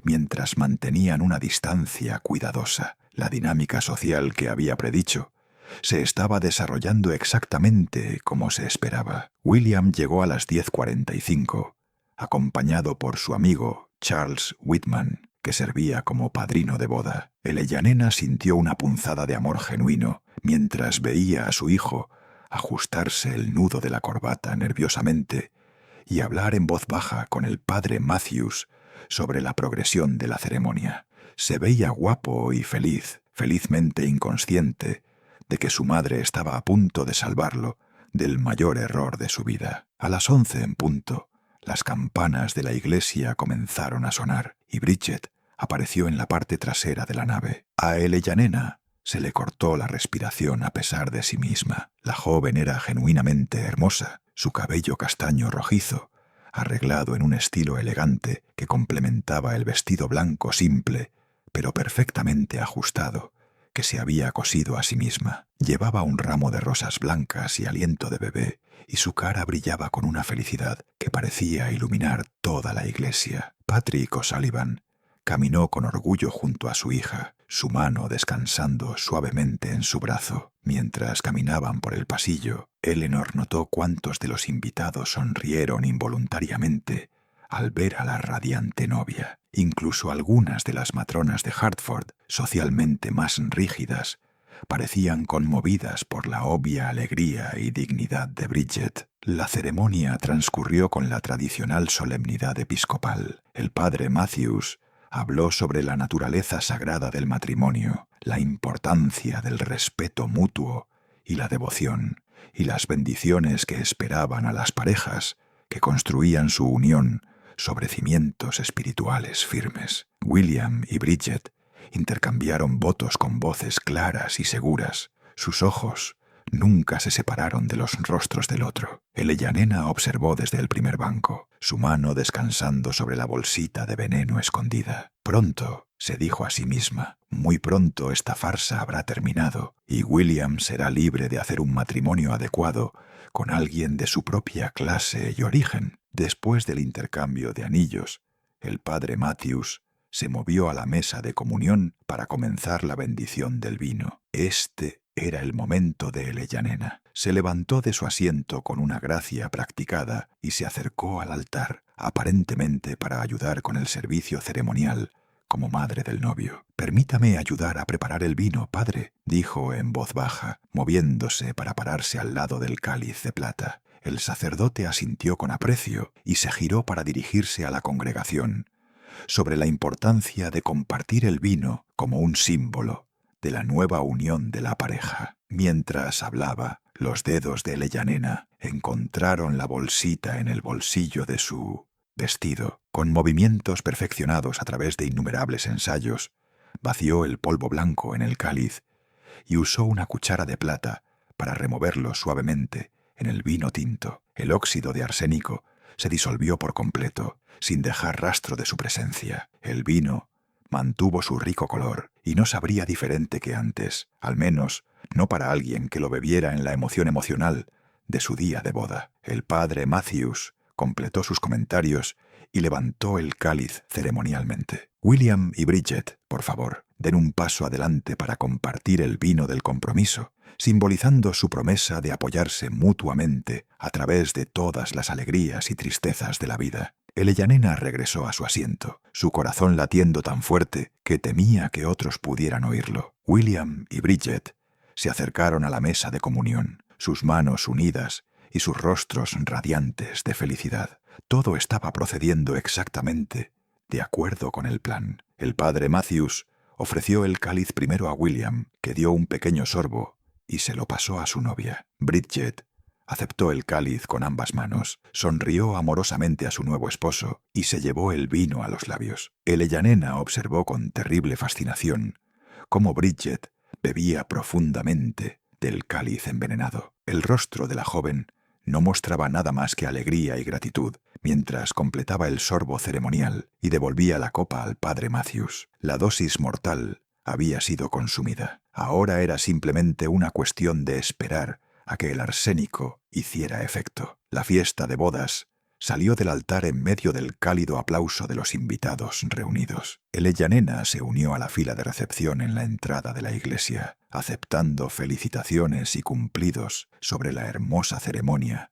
mientras mantenían una distancia cuidadosa. La dinámica social que había predicho se estaba desarrollando exactamente como se esperaba. William llegó a las 10:45, acompañado por su amigo Charles Whitman, que servía como padrino de boda. Eleyannena sintió una punzada de amor genuino mientras veía a su hijo ajustarse el nudo de la corbata nerviosamente y hablar en voz baja con el padre Matthews sobre la progresión de la ceremonia. Se veía guapo y feliz, felizmente inconsciente de que su madre estaba a punto de salvarlo del mayor error de su vida. A las 11 en punto, las campanas de la iglesia comenzaron a sonar y Bridget apareció en la parte trasera de la nave. A Eleyannena se le cortó la respiración a pesar de sí misma. La joven era genuinamente hermosa, su cabello castaño rojizo, arreglado en un estilo elegante que complementaba el vestido blanco simple, pero perfectamente ajustado, que se había cosido a sí misma. Llevaba un ramo de rosas blancas y aliento de bebé, y su cara brillaba con una felicidad que parecía iluminar toda la iglesia. Patrick O'Sullivan caminó con orgullo junto a su hija, su mano descansando suavemente en su brazo. Mientras caminaban por el pasillo, Eleanor notó cuántos de los invitados sonrieron involuntariamente al ver a la radiante novia. Incluso algunas de las matronas de Hartford, socialmente más rígidas, parecían conmovidas por la obvia alegría y dignidad de Bridget. La ceremonia transcurrió con la tradicional solemnidad episcopal. El padre Matthews habló sobre la naturaleza sagrada del matrimonio, la importancia del respeto mutuo y la devoción, y las bendiciones que esperaban a las parejas que construían su unión sobre cimientos espirituales firmes. William y Bridget intercambiaron votos con voces claras y seguras. Sus ojos nunca se separaron de los rostros del otro. Eleyannena observó desde el primer banco, su mano descansando sobre la bolsita de veneno escondida. Pronto, se dijo a sí misma, muy pronto esta farsa habrá terminado y William será libre de hacer un matrimonio adecuado con alguien de su propia clase y origen. Después del intercambio de anillos, el padre Matthews se movió a la mesa de comunión para comenzar la bendición del vino. Este era el momento de Eleyannena. Se levantó de su asiento con una gracia practicada y se acercó al altar, aparentemente para ayudar con el servicio ceremonial, como madre del novio. «Permítame ayudar a preparar el vino, padre», dijo en voz baja, moviéndose para pararse al lado del cáliz de plata. El sacerdote asintió con aprecio y se giró para dirigirse a la congregación sobre la importancia de compartir el vino como un símbolo de la nueva unión de la pareja. Mientras hablaba, los dedos de Eleyanena encontraron la bolsita en el bolsillo de su vestido. Con movimientos perfeccionados a través de innumerables ensayos, vació el polvo blanco en el cáliz y usó una cuchara de plata para removerlo suavemente en el vino tinto. El óxido de arsénico se disolvió por completo, sin dejar rastro de su presencia. El vino mantuvo su rico color y no sabría diferente que antes, al menos no para alguien que lo bebiera en la emoción emocional de su día de boda. El padre Matthews completó sus comentarios y levantó el cáliz ceremonialmente. William y Bridget, por favor, den un paso adelante para compartir el vino del compromiso, simbolizando su promesa de apoyarse mutuamente a través de todas las alegrías y tristezas de la vida. Eleyanena regresó a su asiento, su corazón latiendo tan fuerte que temía que otros pudieran oírlo. William y Bridget se acercaron a la mesa de comunión, sus manos unidas y sus rostros radiantes de felicidad. Todo estaba procediendo exactamente de acuerdo con el plan. El padre Matthews ofreció el cáliz primero a William, que dio un pequeño sorbo y se lo pasó a su novia. Bridget aceptó el cáliz con ambas manos, sonrió amorosamente a su nuevo esposo y se llevó el vino a los labios. Eleyanena observó con terrible fascinación cómo Bridget bebía profundamente del cáliz envenenado. El rostro de la joven no mostraba nada más que alegría y gratitud mientras completaba el sorbo ceremonial y devolvía la copa al padre Matthews. La dosis mortal había sido consumida. Ahora era simplemente una cuestión de esperar a que el arsénico hiciera efecto. La fiesta de bodas salió del altar en medio del cálido aplauso de los invitados reunidos. Eleyanena se unió a la fila de recepción en la entrada de la iglesia, aceptando felicitaciones y cumplidos sobre la hermosa ceremonia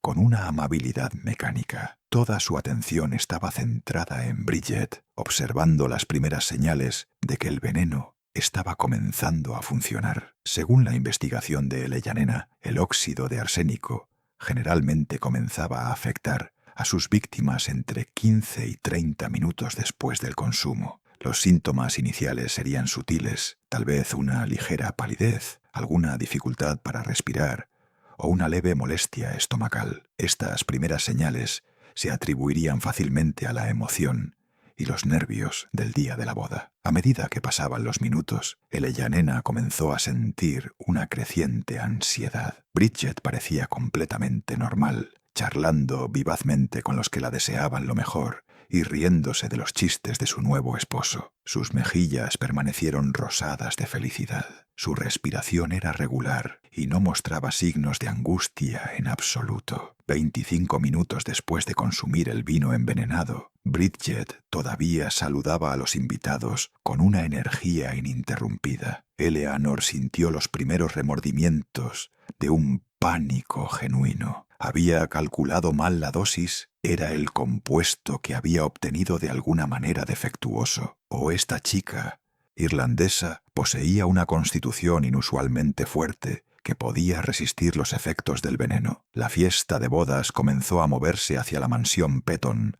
con una amabilidad mecánica. Toda su atención estaba centrada en Bridget, observando las primeras señales de que el veneno estaba comenzando a funcionar. Según la investigación de Eleyanena, el óxido de arsénico generalmente comenzaba a afectar a sus víctimas entre 15 y 30 minutos después del consumo. Los síntomas iniciales serían sutiles, tal vez una ligera palidez, alguna dificultad para respirar o una leve molestia estomacal. Estas primeras señales se atribuirían fácilmente a la emoción y los nervios del día de la boda. A medida que pasaban los minutos, Eleyanena comenzó a sentir una creciente ansiedad. Bridget parecía completamente normal, charlando vivazmente con los que la deseaban lo mejor y riéndose de los chistes de su nuevo esposo. Sus mejillas permanecieron rosadas de felicidad. Su respiración era regular y no mostraba signos de angustia en absoluto. 25 minutos después de consumir el vino envenenado, Bridget todavía saludaba a los invitados con una energía ininterrumpida. Eleanor sintió los primeros remordimientos de un pánico genuino. Había calculado mal la dosis, era el compuesto que había obtenido de alguna manera defectuoso, o esta chica irlandesa poseía una constitución inusualmente fuerte que podía resistir los efectos del veneno. La fiesta de bodas comenzó a moverse hacia la mansión Petton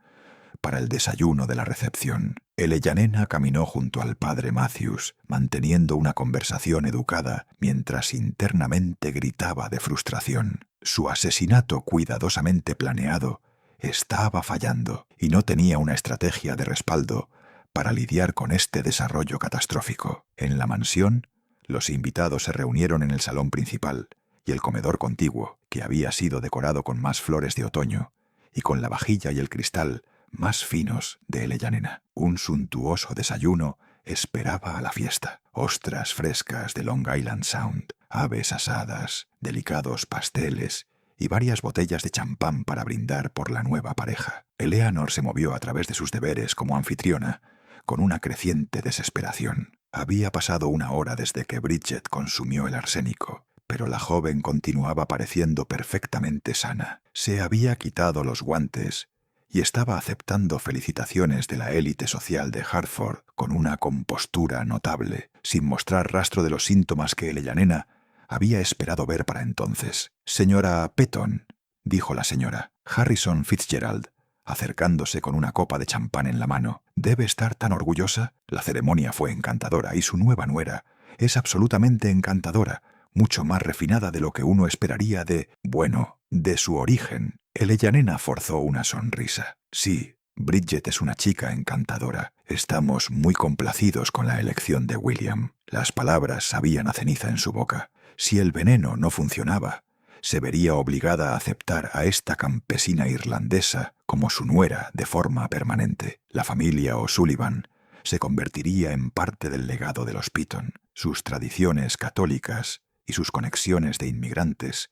para el desayuno de la recepción. Eleyanena caminó junto al padre Matthews, manteniendo una conversación educada mientras internamente gritaba de frustración. Su asesinato cuidadosamente planeado estaba fallando y no tenía una estrategia de respaldo para lidiar con este desarrollo catastrófico. En la mansión, los invitados se reunieron en el salón principal y el comedor contiguo, que había sido decorado con más flores de otoño y con la vajilla y el cristal más finos de Eleyanena. Un suntuoso desayuno esperaba a la fiesta. Ostras frescas de Long Island Sound, aves asadas, delicados pasteles y varias botellas de champán para brindar por la nueva pareja. Eleanor se movió a través de sus deberes como anfitriona con una creciente desesperación. Había pasado una hora desde que Bridget consumió el arsénico, pero la joven continuaba pareciendo perfectamente sana. Se había quitado los guantes y estaba aceptando felicitaciones de la élite social de Hartford con una compostura notable, sin mostrar rastro de los síntomas que Eleyanena había esperado ver para entonces. «Señora Petton», dijo la señora. Harrison Fitzgerald, acercándose con una copa de champán en la mano. ¿Debe estar tan orgullosa? La ceremonia fue encantadora y su nueva nuera es absolutamente encantadora, mucho más refinada de lo que uno esperaría de su origen. Eleyanena forzó una sonrisa. Sí, Bridget es una chica encantadora. Estamos muy complacidos con la elección de William. Las palabras sabían a ceniza en su boca. Si el veneno no funcionaba, se vería obligada a aceptar a esta campesina irlandesa como su nuera de forma permanente. La familia O'Sullivan se convertiría en parte del legado de los Pitton. Sus tradiciones católicas y sus conexiones de inmigrantes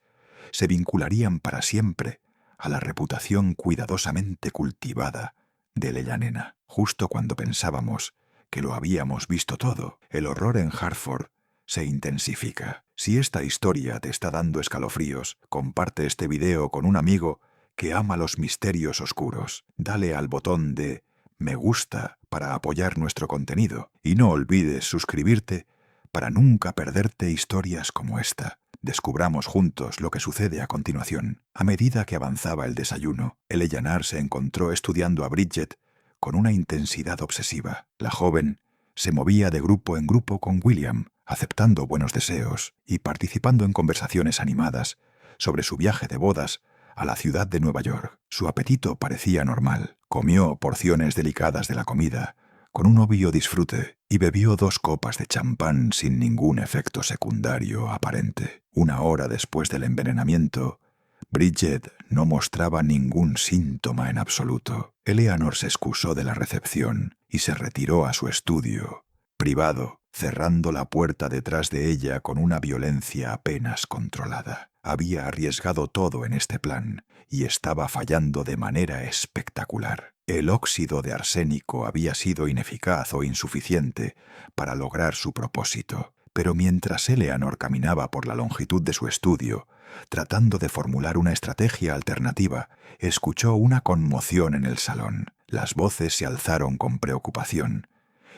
se vincularían para siempre a la reputación cuidadosamente cultivada de Eleyanena. Justo cuando pensábamos que lo habíamos visto todo, el horror en Hartford se intensifica. Si esta historia te está dando escalofríos, comparte este video con un amigo que ama los misterios oscuros. Dale al botón de me gusta para apoyar nuestro contenido y no olvides suscribirte para nunca perderte historias como esta. Descubramos juntos lo que sucede a continuación. A medida que avanzaba el desayuno, Eleanor se encontró estudiando a Bridget con una intensidad obsesiva. La joven se movía de grupo en grupo con William, aceptando buenos deseos y participando en conversaciones animadas sobre su viaje de bodas a la ciudad de Nueva York. Su apetito parecía normal. Comió porciones delicadas de la comida con un obvio disfrute y bebió 2 copas de champán sin ningún efecto secundario aparente. 1 hora después del envenenamiento, Bridget no mostraba ningún síntoma en absoluto. Eleanor se excusó de la recepción y se retiró a su estudio privado, cerrando la puerta detrás de ella con una violencia apenas controlada. Había arriesgado todo en este plan y estaba fallando de manera espectacular. El óxido de arsénico había sido ineficaz o insuficiente para lograr su propósito. Pero mientras Eleanor caminaba por la longitud de su estudio, tratando de formular una estrategia alternativa, escuchó una conmoción en el salón. Las voces se alzaron con preocupación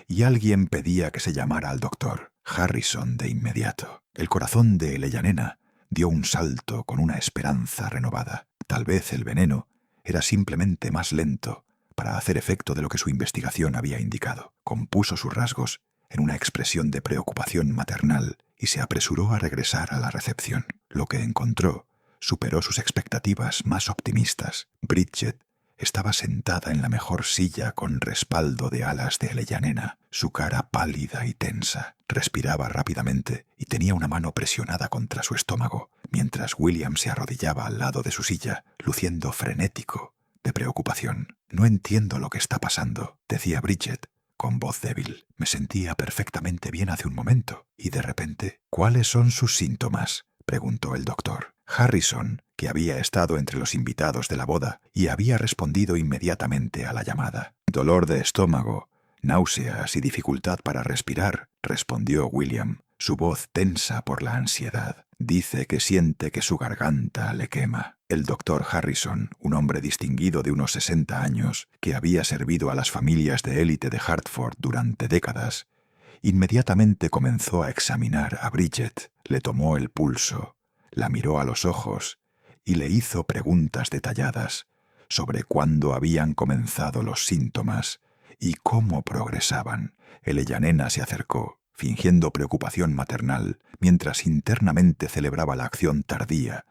y alguien pedía que se llamara al doctor Harrison de inmediato. El corazón de Eleyanena dio un salto con una esperanza renovada. Tal vez el veneno era simplemente más lento para hacer efecto de lo que su investigación había indicado. Compuso sus rasgos en una expresión de preocupación maternal y se apresuró a regresar a la recepción. Lo que encontró superó sus expectativas más optimistas. Bridget estaba sentada en la mejor silla con respaldo de alas de Eleyanena, su cara pálida y tensa. Respiraba rápidamente y tenía una mano presionada contra su estómago, mientras William se arrodillaba al lado de su silla, luciendo frenético de preocupación. «No entiendo lo que está pasando», decía Bridget con voz débil. «Me sentía perfectamente bien hace un momento, y de repente...» «¿Cuáles son sus síntomas?», preguntó el doctor. Harrison, que había estado entre los invitados de la boda y había respondido inmediatamente a la llamada. «Dolor de estómago, náuseas y dificultad para respirar», respondió William, su voz tensa por la ansiedad. «Dice que siente que su garganta le quema». El doctor Harrison, un hombre distinguido de unos 60 años, que había servido a las familias de élite de Hartford durante décadas, inmediatamente comenzó a examinar a Bridget. Le tomó el pulso, la miró a los ojos y le hizo preguntas detalladas sobre cuándo habían comenzado los síntomas y cómo progresaban. Eleyanena se acercó, fingiendo preocupación maternal, mientras internamente celebraba la acción tardía,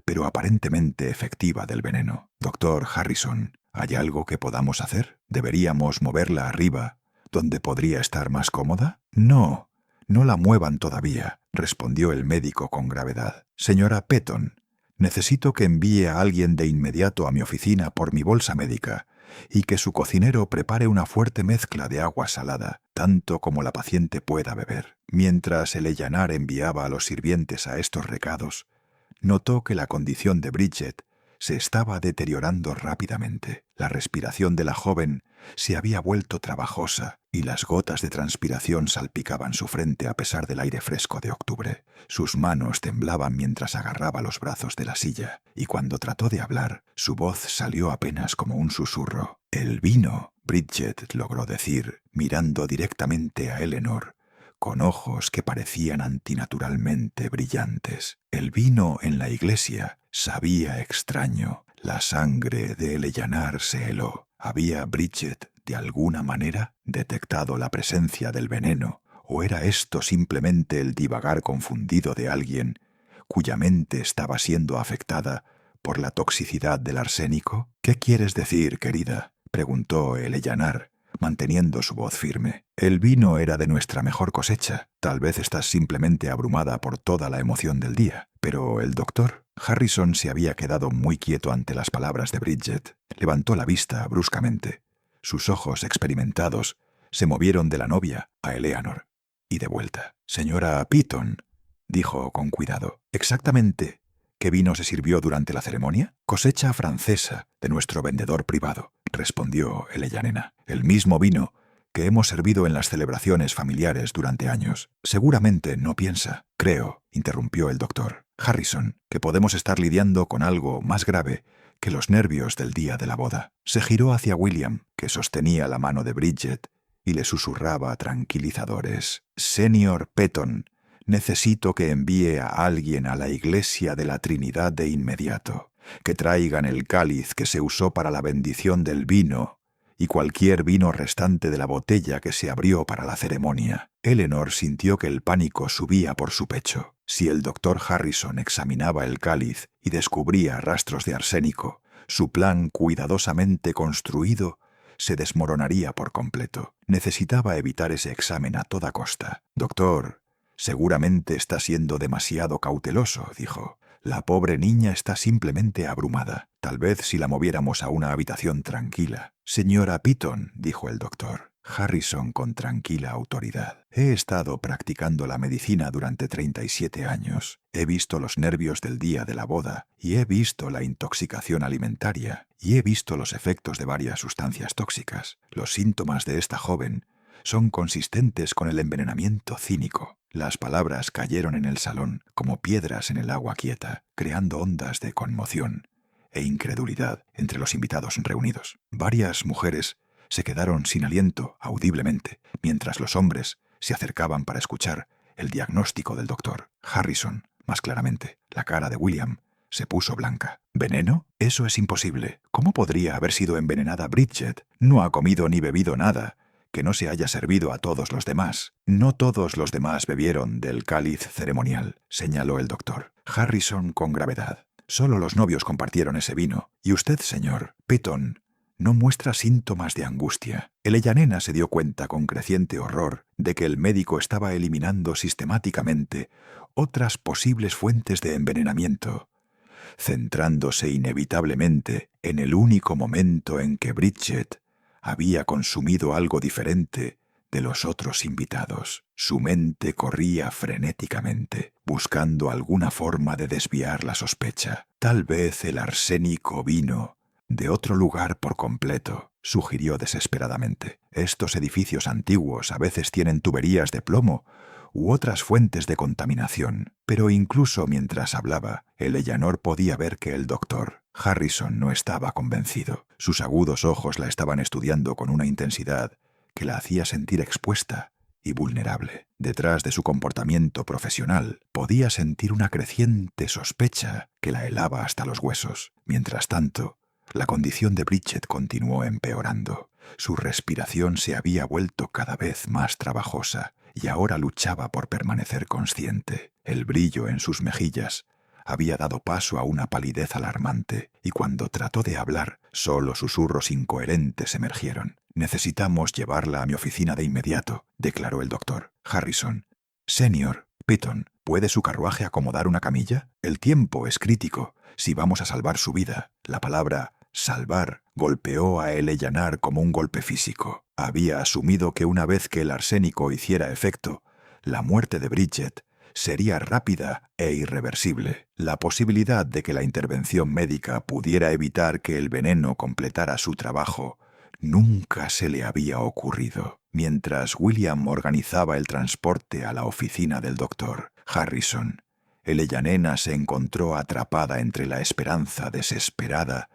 pero aparentemente efectiva del veneno. «Doctor Harrison, ¿hay algo que podamos hacer? ¿Deberíamos moverla arriba, donde podría estar más cómoda?» «No, no la muevan todavía», respondió el médico con gravedad. «Señora Petton, necesito que envíe a alguien de inmediato a mi oficina por mi bolsa médica y que su cocinero prepare una fuerte mezcla de agua salada, tanto como la paciente pueda beber». Mientras Eleanor enviaba a los sirvientes a estos recados, notó que la condición de Bridget se estaba deteriorando rápidamente. La respiración de la joven se había vuelto trabajosa y las gotas de transpiración salpicaban su frente a pesar del aire fresco de octubre. Sus manos temblaban mientras agarraba los brazos de la silla, y cuando trató de hablar, su voz salió apenas como un susurro. «El vino», Bridget logró decir, mirando directamente a Eleanor, con ojos que parecían antinaturalmente brillantes. El vino en la iglesia sabía extraño. La sangre de Eleanor se heló. ¿Había Bridget, de alguna manera, detectado la presencia del veneno? ¿O era esto simplemente el divagar confundido de alguien cuya mente estaba siendo afectada por la toxicidad del arsénico? ¿Qué quieres decir, querida?, preguntó Eleanor, manteniendo su voz firme. El vino era de nuestra mejor cosecha. Tal vez estás simplemente abrumada por toda la emoción del día. Pero el doctor Harrison se había quedado muy quieto ante las palabras de Bridget. Levantó la vista bruscamente. Sus ojos experimentados se movieron de la novia a Eleanor y de vuelta. Señora Piton, dijo con cuidado, ¿exactamente qué vino se sirvió durante la ceremonia? Cosecha francesa de nuestro vendedor privado, respondió Eleanor. El mismo vino que hemos servido en las celebraciones familiares durante años. Seguramente no piensa, creo, interrumpió el doctor Harrison, que podemos estar lidiando con algo más grave que los nervios del día de la boda. Se giró hacia William, que sostenía la mano de Bridget, y le susurraba tranquilizadores. Señor Petton, necesito que envíe a alguien a la iglesia de la Trinidad de inmediato, que traigan el cáliz que se usó para la bendición del vino y cualquier vino restante de la botella que se abrió para la ceremonia. Eleanor sintió que el pánico subía por su pecho. Si el doctor Harrison examinaba el cáliz y descubría rastros de arsénico, su plan cuidadosamente construido se desmoronaría por completo. Necesitaba evitar ese examen a toda costa. Doctor, seguramente está siendo demasiado cauteloso, dijo. La pobre niña está simplemente abrumada. Tal vez si la moviéramos a una habitación tranquila. Señora Piton, dijo el doctor Harrison con tranquila autoridad. He estado practicando la medicina durante 37 años. He visto los nervios del día de la boda, y he visto la intoxicación alimentaria, y he visto los efectos de varias sustancias tóxicas. Los síntomas de esta joven son consistentes con el envenenamiento cínico. Las palabras cayeron en el salón como piedras en el agua quieta, creando ondas de conmoción e incredulidad entre los invitados reunidos. Varias mujeres se quedaron sin aliento audiblemente, mientras los hombres se acercaban para escuchar el diagnóstico del doctor Harrison. Más claramente, la cara de William se puso blanca. ¿Veneno? Eso es imposible. ¿Cómo podría haber sido envenenada Bridget? No ha comido ni bebido nada que no se haya servido a todos los demás. No todos los demás bebieron del cáliz ceremonial, señaló el doctor Harrison con gravedad. Solo los novios compartieron ese vino. Y usted, señor Piton, no muestra síntomas de angustia. Eleanor se dio cuenta con creciente horror de que el médico estaba eliminando sistemáticamente otras posibles fuentes de envenenamiento, centrándose inevitablemente en el único momento en que Bridget había consumido algo diferente de los otros invitados. Su mente corría frenéticamente, buscando alguna forma de desviar la sospecha. Tal vez el arsénico vino de otro lugar por completo, sugirió desesperadamente. Estos edificios antiguos a veces tienen tuberías de plomo u otras fuentes de contaminación. Pero incluso mientras hablaba, Eleanor podía ver que el doctor Harrison no estaba convencido. Sus agudos ojos la estaban estudiando con una intensidad que la hacía sentir expuesta y vulnerable. Detrás de su comportamiento profesional, podía sentir una creciente sospecha que la helaba hasta los huesos. Mientras tanto, la condición de Bridget continuó empeorando. Su respiración se había vuelto cada vez más trabajosa y ahora luchaba por permanecer consciente. El brillo en sus mejillas había dado paso a una palidez alarmante, y cuando trató de hablar, solo susurros incoherentes emergieron. «Necesitamos llevarla a mi oficina de inmediato», declaró el doctor Harrison. «Señor Piton, ¿puede su carruaje acomodar una camilla? El tiempo es crítico si vamos a salvar su vida». La palabra salvar golpeó a Eleanor como un golpe físico. Había asumido que una vez que el arsénico hiciera efecto, la muerte de Bridget sería rápida e irreversible. La posibilidad de que la intervención médica pudiera evitar que el veneno completara su trabajo nunca se le había ocurrido. Mientras William organizaba el transporte a la oficina del doctor Harrison, Eleanor se encontró atrapada entre la esperanza desesperada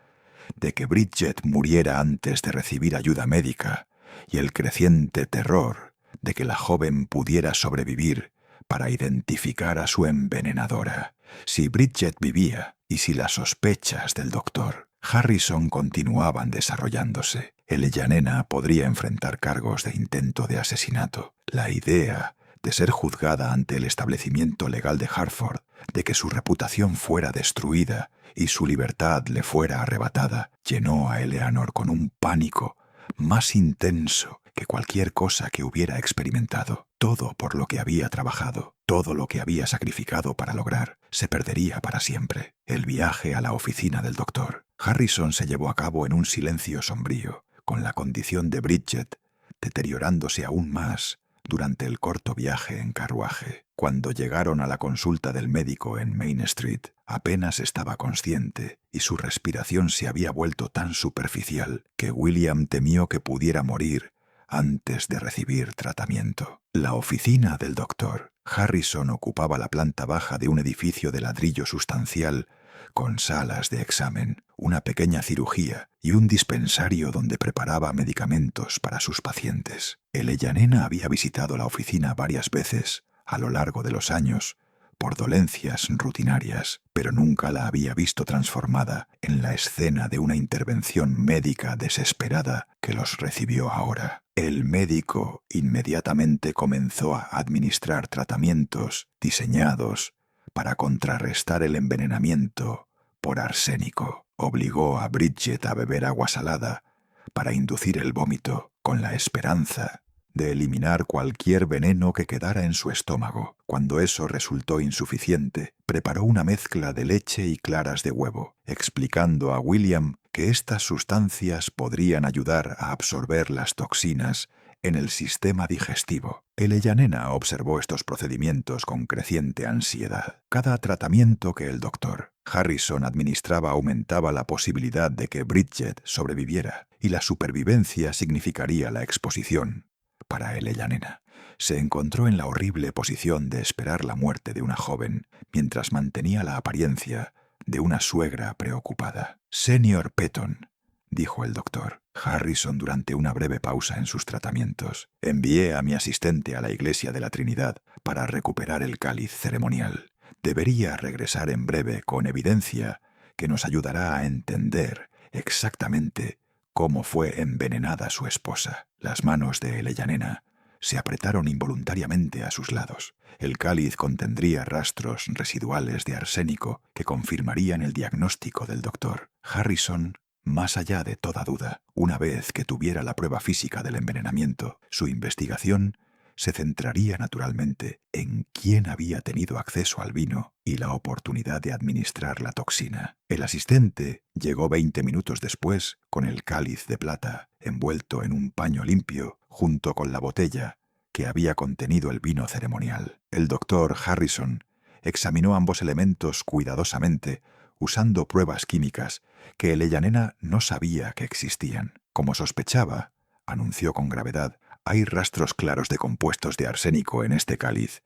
de que Bridget muriera antes de recibir ayuda médica y el creciente terror de que la joven pudiera sobrevivir para identificar a su envenenadora. Si Bridget vivía y si las sospechas del doctor Harrison continuaban desarrollándose, Ella Nena podría enfrentar cargos de intento de asesinato. La idea de ser juzgada ante el establecimiento legal de Hartford, de que su reputación fuera destruida y su libertad le fuera arrebatada, llenó a Eleanor con un pánico más intenso que cualquier cosa que hubiera experimentado. Todo por lo que había trabajado, todo lo que había sacrificado para lograr, se perdería para siempre. El viaje a la oficina del doctor Harrison se llevó a cabo en un silencio sombrío, con la condición de Bridget deteriorándose aún más durante el corto viaje en carruaje. Cuando llegaron a la consulta del médico en Main Street, apenas estaba consciente y su respiración se había vuelto tan superficial que William temió que pudiera morir antes de recibir tratamiento. La oficina del doctor Harrison ocupaba la planta baja de un edificio de ladrillo sustancial con salas de examen, una pequeña cirugía y un dispensario donde preparaba medicamentos para sus pacientes. Ella Nena había visitado la oficina varias veces a lo largo de los años por dolencias rutinarias, pero nunca la había visto transformada en la escena de una intervención médica desesperada que los recibió ahora. El médico inmediatamente comenzó a administrar tratamientos diseñados para contrarrestar el envenenamiento por arsénico. Obligó a Bridget a beber agua salada para inducir el vómito, con la esperanza de eliminar cualquier veneno que quedara en su estómago. Cuando eso resultó insuficiente, preparó una mezcla de leche y claras de huevo, explicando a William que estas sustancias podrían ayudar a absorber las toxinas en el sistema digestivo. Ella Nena observó estos procedimientos con creciente ansiedad. Cada tratamiento que el doctor Harrison administraba aumentaba la posibilidad de que Bridget sobreviviera, y la supervivencia significaría la exposición. Para Ella Nena, se encontró en la horrible posición de esperar la muerte de una joven mientras mantenía la apariencia de una suegra preocupada. «Señor Petton», dijo el doctor Harrison durante una breve pausa en sus tratamientos, «envié a mi asistente a la iglesia de la Trinidad para recuperar el cáliz ceremonial. Debería regresar en breve con evidencia que nos ayudará a entender exactamente cómo fue envenenada su esposa». Las manos de Ella Nena se apretaron involuntariamente a sus lados. El cáliz contendría rastros residuales de arsénico que confirmarían el diagnóstico del doctor Harrison. Más allá de toda duda, una vez que tuviera la prueba física del envenenamiento, su investigación se centraría naturalmente en quién había tenido acceso al vino y la oportunidad de administrar la toxina. El asistente llegó 20 minutos después con el cáliz de plata envuelto en un paño limpio junto con la botella que había contenido el vino ceremonial. El doctor Harrison examinó ambos elementos cuidadosamente usando pruebas químicas que Ella Nena no sabía que existían. Como sospechaba, anunció con gravedad, hay rastros claros de compuestos de arsénico en este cáliz,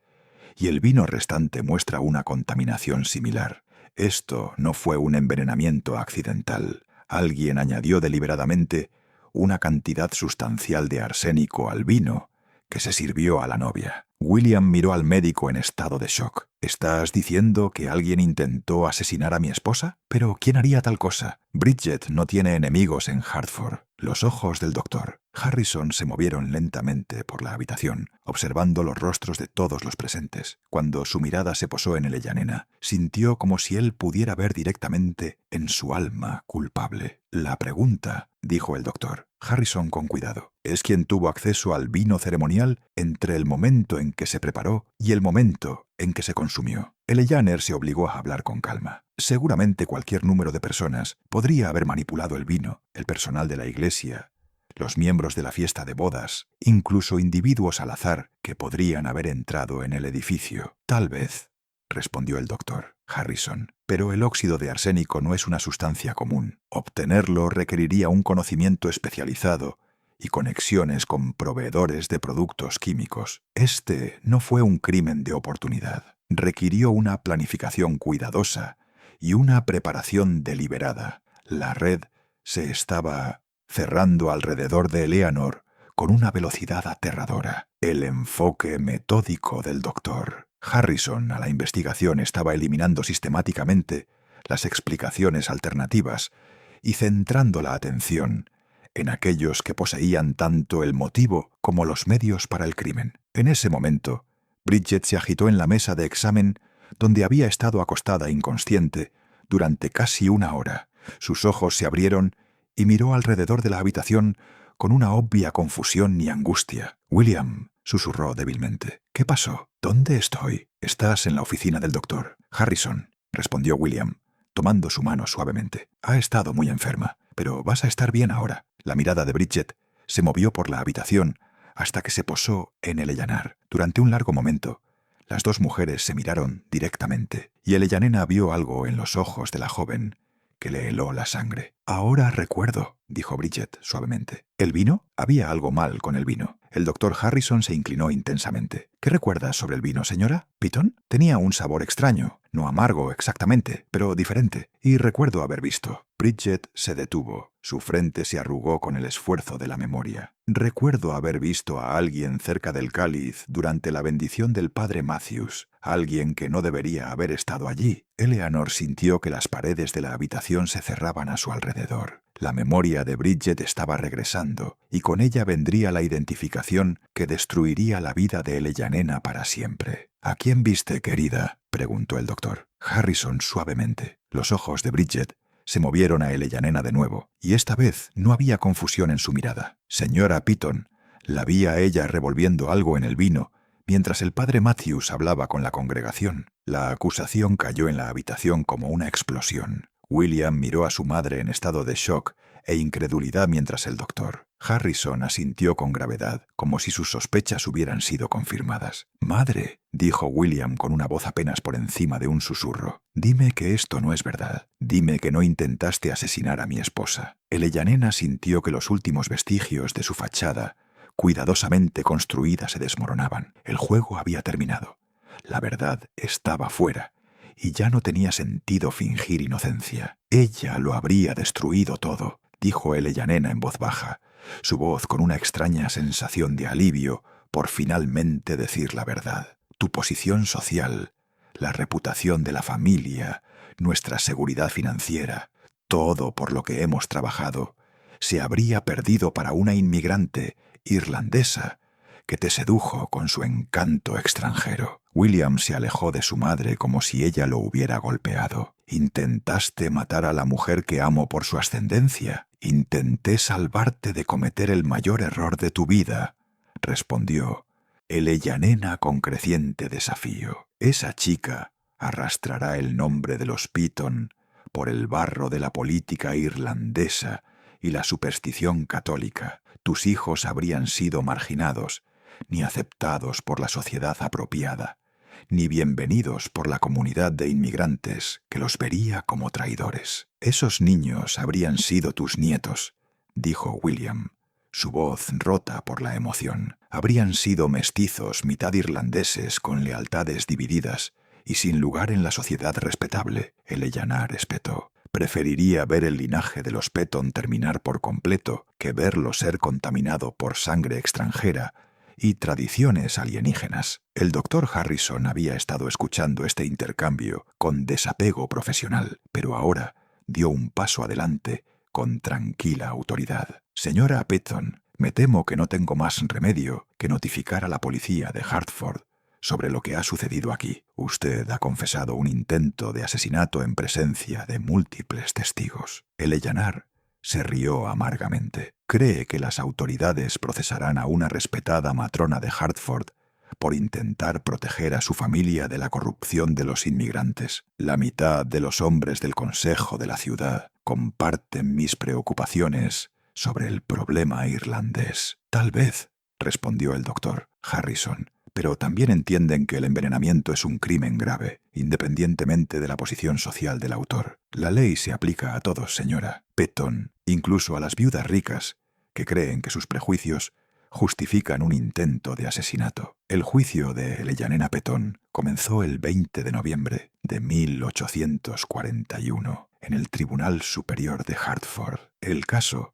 y el vino restante muestra una contaminación similar. Esto no fue un envenenamiento accidental. Alguien añadió deliberadamente una cantidad sustancial de arsénico al vino que se sirvió a la novia. William miró al médico en estado de shock. «¿Estás diciendo que alguien intentó asesinar a mi esposa? ¿Pero quién haría tal cosa? Bridget no tiene enemigos en Hartford». Los ojos del doctor Harrison se movieron lentamente por la habitación, observando los rostros de todos los presentes. Cuando su mirada se posó en Ella Nena, sintió como si él pudiera ver directamente en su alma culpable. «La pregunta», dijo el doctor Harrison con cuidado, «es quién tuvo acceso al vino ceremonial entre el momento en que se preparó y el momento en que se consumió». Eleanor se obligó a hablar con calma. Seguramente cualquier número de personas podría haber manipulado el vino, el personal de la iglesia, los miembros de la fiesta de bodas, incluso individuos al azar que podrían haber entrado en el edificio. «Tal vez», respondió el doctor Harrison, «pero el óxido de arsénico no es una sustancia común. Obtenerlo requeriría un conocimiento especializado y conexiones con proveedores de productos químicos. Este no fue un crimen de oportunidad. Requirió una planificación cuidadosa y una preparación deliberada. La red se estaba cerrando alrededor de Eleanor con una velocidad aterradora. El enfoque metódico del doctor. Harrison, a la investigación, estaba eliminando sistemáticamente las explicaciones alternativas y centrando la atención en aquellos que poseían tanto el motivo como los medios para el crimen. En ese momento, Bridget se agitó en la mesa de examen donde había estado acostada inconsciente durante casi una hora. Sus ojos se abrieron y miró alrededor de la habitación con una obvia confusión y angustia. «William», susurró débilmente. «¿Qué pasó? ¿Dónde estoy?» «Estás en la oficina del doctor Harrison», respondió William, tomando su mano suavemente. «Ha estado muy enferma, pero vas a estar bien ahora». La mirada de Bridget se movió por la habitación hasta que se posó en el Ellanar. Durante un largo momento, las dos mujeres se miraron directamente, y el Ellanena vio algo en los ojos de la joven que le heló la sangre. «Ahora recuerdo», dijo Bridget suavemente. «¿El vino? Había algo mal con el vino». El doctor Harrison se inclinó intensamente. «¿Qué recuerdas sobre el vino, señora Piton?» «Tenía un sabor extraño, no amargo exactamente, pero diferente. Y recuerdo haber visto». Bridget se detuvo. Su frente se arrugó con el esfuerzo de la memoria. «Recuerdo haber visto a alguien cerca del cáliz durante la bendición del padre Matthews. Alguien que no debería haber estado allí». Eleanor sintió que las paredes de la habitación se cerraban a su alrededor. La memoria de Bridget estaba regresando, y con ella vendría la identificación que destruiría la vida de Ellanena para siempre. «¿A quién viste, querida?», preguntó el doctor Harrison suavemente. Los ojos de Bridget se movieron a Ellanena de nuevo, y esta vez no había confusión en su mirada. «Señora Piton», la vi a ella revolviendo algo en el vino mientras el padre Matthews hablaba con la congregación. La acusación cayó en la habitación como una explosión. William miró a su madre en estado de shock e incredulidad mientras el doctor Harrison asintió con gravedad, como si sus sospechas hubieran sido confirmadas. «Madre», dijo William con una voz apenas por encima de un susurro, «dime que esto no es verdad. Dime que no intentaste asesinar a mi esposa». El Ellanena sintió que los últimos vestigios de su fachada, cuidadosamente construida, se desmoronaban. El juego había terminado. La verdad estaba fuera, y ya no tenía sentido fingir inocencia. «Ella lo habría destruido todo», dijo el Ellanena en voz baja, su voz con una extraña sensación de alivio por finalmente decir la verdad. «Tu posición social, la reputación de la familia, nuestra seguridad financiera, todo por lo que hemos trabajado, se habría perdido para una inmigrante irlandesa que te sedujo con su encanto extranjero». William se alejó de su madre como si ella lo hubiera golpeado. «Intentaste matar a la mujer que amo por su ascendencia. Intenté salvarte de cometer el mayor error de tu vida», respondió el Ellanena con creciente desafío. «Esa chica arrastrará el nombre de los Piton por el barro de la política irlandesa y la superstición católica. Tus hijos habrían sido marginados, ni aceptados por la sociedad apropiada, ni bienvenidos por la comunidad de inmigrantes que los vería como traidores. Esos niños habrían sido tus nietos», dijo William, su voz rota por la emoción. «Habrían sido mestizos mitad irlandeses con lealtades divididas y sin lugar en la sociedad respetable». El Ellanar espetó. «Preferiría ver el linaje de los Peton terminar por completo que verlo ser contaminado por sangre extranjera y tradiciones alienígenas». El doctor Harrison había estado escuchando este intercambio con desapego profesional, pero ahora dio un paso adelante con tranquila autoridad. «Señora Peton, me temo que no tengo más remedio que notificar a la policía de Hartford sobre lo que ha sucedido aquí. Usted ha confesado un intento de asesinato en presencia de múltiples testigos». El Ellanar se rió amargamente. «¿Cree que las autoridades procesarán a una respetada matrona de Hartford por intentar proteger a su familia de la corrupción de los inmigrantes? La mitad de los hombres del consejo de la ciudad comparten mis preocupaciones sobre el problema irlandés». «Tal vez», respondió el doctor Harrison, «pero también entienden que el envenenamiento es un crimen grave, independientemente de la posición social del autor. La ley se aplica a todos, señora Peton, incluso a las viudas ricas que creen que sus prejuicios justifican un intento de asesinato». El juicio de Ellanena Peton comenzó el 20 de noviembre de 1841 en el Tribunal Superior de Hartford. El caso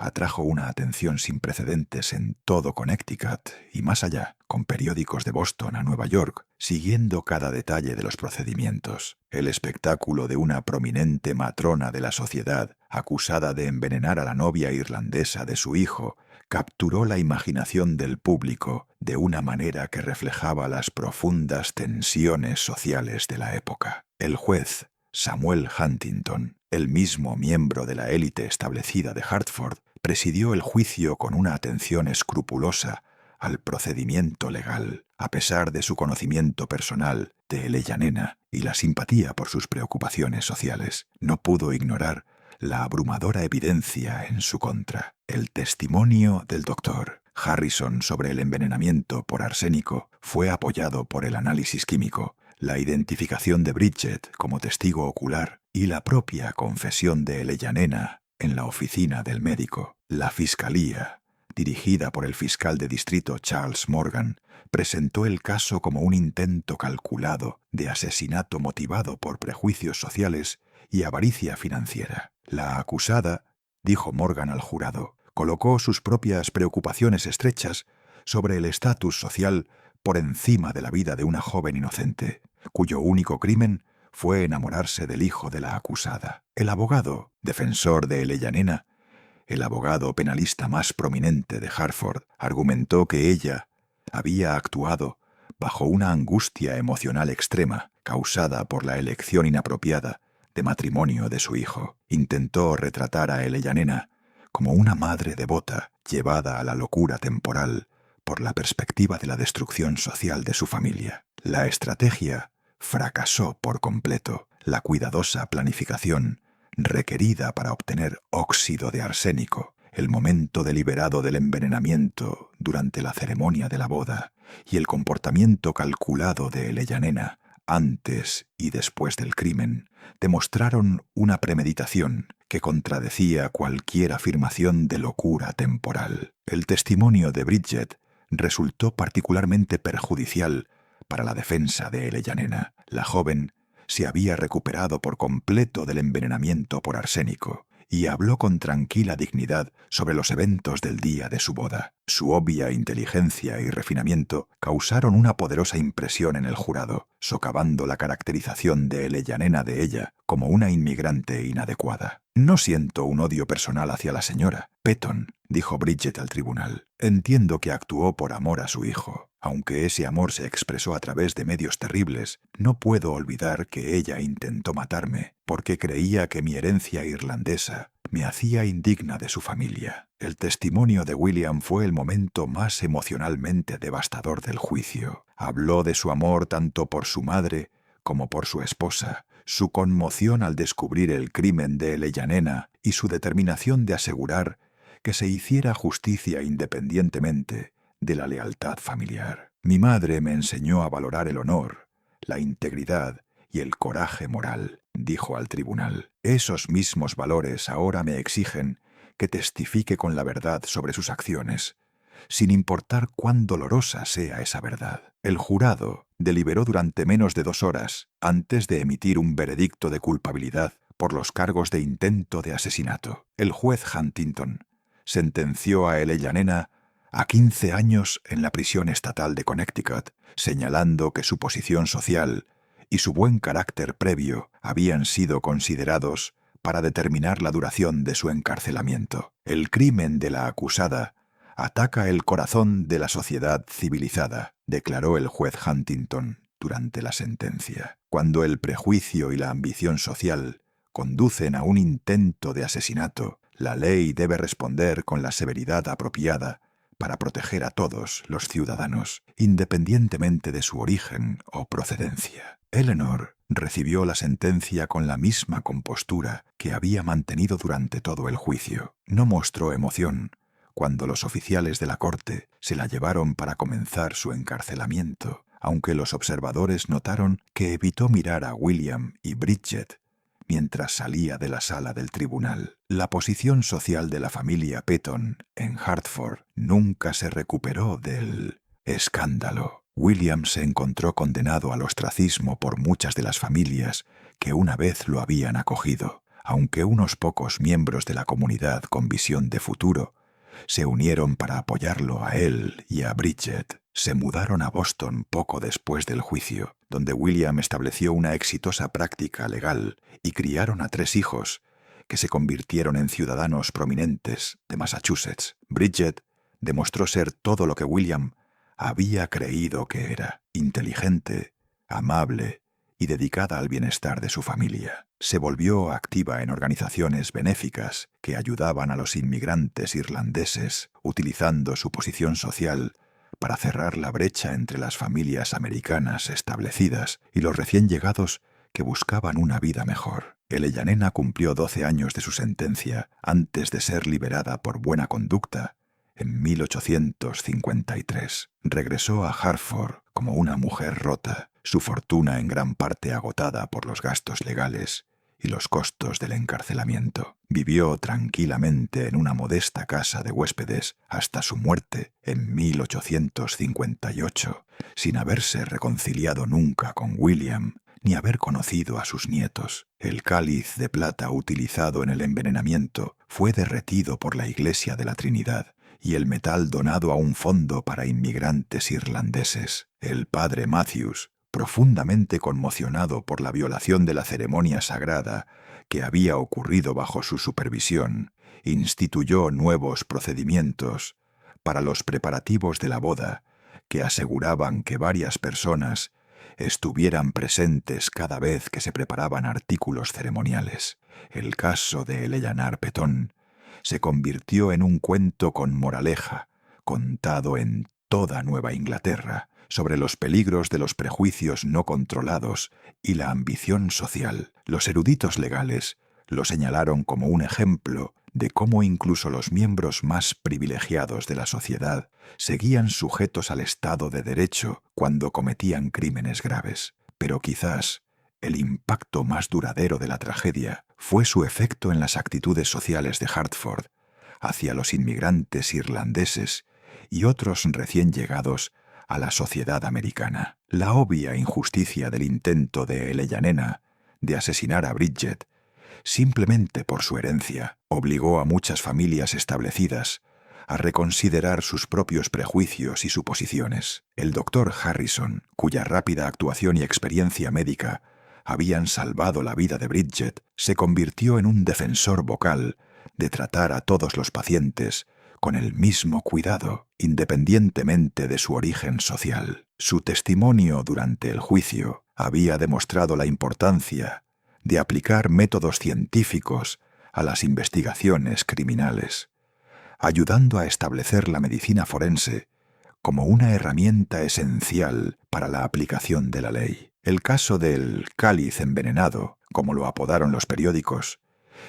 atrajo una atención sin precedentes en todo Connecticut y más allá, con periódicos de Boston a Nueva York, siguiendo cada detalle de los procedimientos. El espectáculo de una prominente matrona de la sociedad, acusada de envenenar a la novia irlandesa de su hijo, capturó la imaginación del público de una manera que reflejaba las profundas tensiones sociales de la época. El juez Samuel Huntington, el mismo miembro de la élite establecida de Hartford, presidió el juicio con una atención escrupulosa al procedimiento legal, a pesar de su conocimiento personal de Eleyanena y la simpatía por sus preocupaciones sociales. No pudo ignorar la abrumadora evidencia en su contra. El testimonio del doctor Harrison sobre el envenenamiento por arsénico fue apoyado por el análisis químico, la identificación de Bridget como testigo ocular y la propia confesión de Eleyanena en la oficina del médico. La fiscalía, dirigida por el fiscal de distrito Charles Morgan, presentó el caso como un intento calculado de asesinato motivado por prejuicios sociales y avaricia financiera. La acusada, dijo Morgan al jurado, colocó sus propias preocupaciones estrechas sobre el estatus social por encima de la vida de una joven inocente, cuyo único crimen fue enamorarse del hijo de la acusada. El abogado, defensor de Eleyanena, el abogado penalista más prominente de Hartford, argumentó que ella había actuado bajo una angustia emocional extrema causada por la elección inapropiada de matrimonio de su hijo. Intentó retratar a Eleyanena como una madre devota llevada a la locura temporal por la perspectiva de la destrucción social de su familia. La estrategia fracasó por completo. La cuidadosa planificación requerida para obtener óxido de arsénico, el momento deliberado del envenenamiento durante la ceremonia de la boda y el comportamiento calculado de Eleyanena antes y después del crimen demostraron una premeditación que contradecía cualquier afirmación de locura temporal. El testimonio de Bridget resultó particularmente perjudicial para la defensa de Eleyanena. La joven se había recuperado por completo del envenenamiento por arsénico y habló con tranquila dignidad sobre los eventos del día de su boda. Su obvia inteligencia y refinamiento causaron una poderosa impresión en el jurado, socavando la caracterización de Eleyanena de ella como una inmigrante inadecuada. «No siento un odio personal hacia la señora Petton», dijo Bridget al tribunal. «Entiendo que actuó por amor a su hijo. Aunque ese amor se expresó a través de medios terribles, no puedo olvidar que ella intentó matarme porque creía que mi herencia irlandesa me hacía indigna de su familia». El testimonio de William fue el momento más emocionalmente devastador del juicio. Habló de su amor tanto por su madre como por su esposa, su conmoción al descubrir el crimen de Eleyanena y su determinación de asegurar que se hiciera justicia independientemente de la lealtad familiar. «Mi madre me enseñó a valorar el honor, la integridad y el coraje moral», dijo al tribunal. «Esos mismos valores ahora me exigen que testifique con la verdad sobre sus acciones, sin importar cuán dolorosa sea esa verdad». El jurado deliberó durante menos de 2 horas antes de emitir un veredicto de culpabilidad por los cargos de intento de asesinato. El juez Huntington sentenció a Eleyanena a 15 años en la prisión estatal de Connecticut, señalando que su posición social y su buen carácter previo habían sido considerados para determinar la duración de su encarcelamiento. El crimen de la acusada ataca el corazón de la sociedad civilizada, declaró el juez Huntington durante la sentencia. Cuando el prejuicio y la ambición social conducen a un intento de asesinato, la ley debe responder con la severidad apropiada para proteger a todos los ciudadanos, independientemente de su origen o procedencia. Eleanor recibió la sentencia con la misma compostura que había mantenido durante todo el juicio. No mostró emoción cuando los oficiales de la corte se la llevaron para comenzar su encarcelamiento, aunque los observadores notaron que evitó mirar a William y Bridget mientras salía de la sala del tribunal. La posición social de la familia Petton en Hartford nunca se recuperó del escándalo. William se encontró condenado al ostracismo por muchas de las familias que una vez lo habían acogido, aunque unos pocos miembros de la comunidad con visión de futuro se unieron para apoyarlo a él y a Bridget. Se mudaron a Boston poco después del juicio, donde William estableció una exitosa práctica legal y criaron a 3 hijos que se convirtieron en ciudadanos prominentes de Massachusetts. Bridget demostró ser todo lo que William había creído que era: inteligente, amable y dedicada al bienestar de su familia. Se volvió activa en organizaciones benéficas que ayudaban a los inmigrantes irlandeses, utilizando su posición social para cerrar la brecha entre las familias americanas establecidas y los recién llegados que buscaban una vida mejor. Elena cumplió 12 años de su sentencia antes de ser liberada por buena conducta en 1853. Regresó a Hartford como una mujer rota, su fortuna en gran parte agotada por los gastos legales y los costos del encarcelamiento. Vivió tranquilamente en una modesta casa de huéspedes hasta su muerte en 1858, sin haberse reconciliado nunca con William ni haber conocido a sus nietos. El cáliz de plata utilizado en el envenenamiento fue derretido por la Iglesia de la Trinidad y el metal donado a un fondo para inmigrantes irlandeses. El padre Matthews, profundamente conmocionado por la violación de la ceremonia sagrada que había ocurrido bajo su supervisión, instituyó nuevos procedimientos para los preparativos de la boda que aseguraban que varias personas estuvieran presentes cada vez que se preparaban artículos ceremoniales. El caso de Eleanor Petón se convirtió en un cuento con moraleja, contado en toda Nueva Inglaterra, sobre los peligros de los prejuicios no controlados y la ambición social. Los eruditos legales lo señalaron como un ejemplo de cómo incluso los miembros más privilegiados de la sociedad seguían sujetos al Estado de Derecho cuando cometían crímenes graves. Pero quizás el impacto más duradero de la tragedia fue su efecto en las actitudes sociales de Hartford hacia los inmigrantes irlandeses y otros recién llegados a la sociedad americana. La obvia injusticia del intento de Elena de asesinar a Bridget simplemente por su herencia obligó a muchas familias establecidas a reconsiderar sus propios prejuicios y suposiciones. El doctor Harrison, cuya rápida actuación y experiencia médica habían salvado la vida de Bridget, se convirtió en un defensor vocal de tratar a todos los pacientes con el mismo cuidado, independientemente de su origen social. Su testimonio durante el juicio había demostrado la importancia de aplicar métodos científicos a las investigaciones criminales, ayudando a establecer la medicina forense como una herramienta esencial para la aplicación de la ley. El caso del cáliz envenenado, como lo apodaron los periódicos,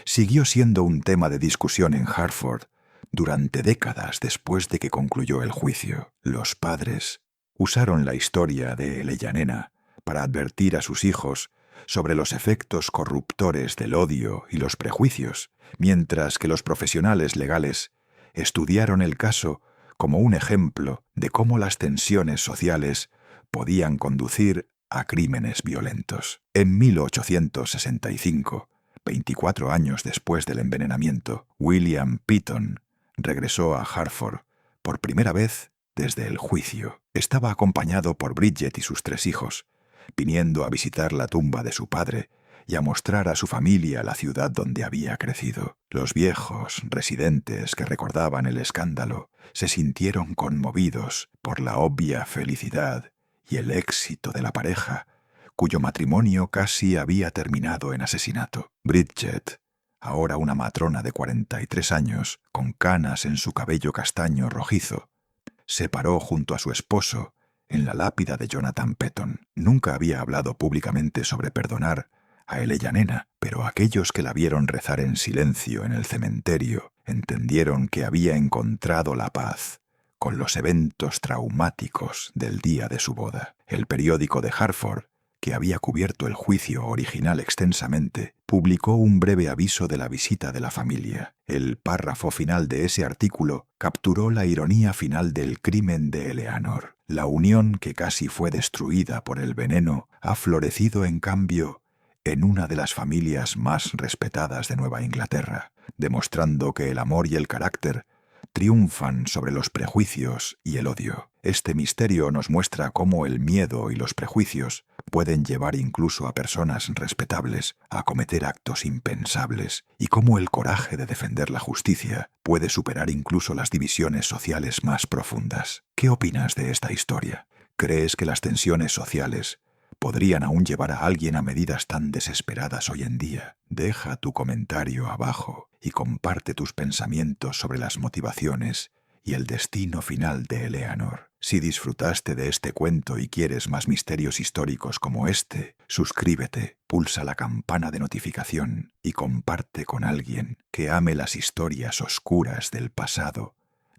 siguió siendo un tema de discusión en Hartford durante décadas después de que concluyó el juicio. Los padres usaron la historia de Elena para advertir a sus hijos sobre los efectos corruptores del odio y los prejuicios, mientras que los profesionales legales estudiaron el caso como un ejemplo de cómo las tensiones sociales podían conducir a crímenes violentos. En 1865, 24 años después del envenenamiento, William Petón regresó a Hartford por primera vez desde el juicio. Estaba acompañado por Bridget y sus 3 hijos, viniendo a visitar la tumba de su padre y a mostrar a su familia la ciudad donde había crecido. Los viejos residentes que recordaban el escándalo se sintieron conmovidos por la obvia felicidad y el éxito de la pareja, cuyo matrimonio casi había terminado en asesinato. Bridget, ahora una matrona de 43 años, con canas en su cabello castaño rojizo, se paró junto a su esposo en la lápida de Jonathan Petón. Nunca había hablado públicamente sobre perdonar a Elena, pero aquellos que la vieron rezar en silencio en el cementerio entendieron que había encontrado la paz con los eventos traumáticos del día de su boda. El periódico de Hartford, que había cubierto el juicio original extensamente, publicó un breve aviso de la visita de la familia. El párrafo final de ese artículo capturó la ironía final del crimen de Eleanor. La unión que casi fue destruida por el veneno ha florecido en cambio en una de las familias más respetadas de Nueva Inglaterra, demostrando que el amor y el carácter triunfan sobre los prejuicios y el odio. Este misterio nos muestra cómo el miedo y los prejuicios pueden llevar incluso a personas respetables a cometer actos impensables, y cómo el coraje de defender la justicia puede superar incluso las divisiones sociales más profundas. ¿Qué opinas de esta historia? ¿Crees que las tensiones sociales podrían aún llevar a alguien a medidas tan desesperadas hoy en día? Deja tu comentario abajo y comparte tus pensamientos sobre las motivaciones y el destino final de Eleanor. Si disfrutaste de este cuento y quieres más misterios históricos como este, suscríbete, pulsa la campana de notificación y comparte con alguien que ame las historias oscuras del pasado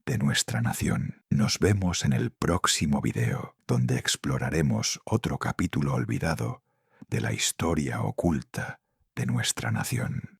de nuestra nación. Nos vemos en el próximo video, donde exploraremos otro capítulo olvidado de la historia oculta de nuestra nación.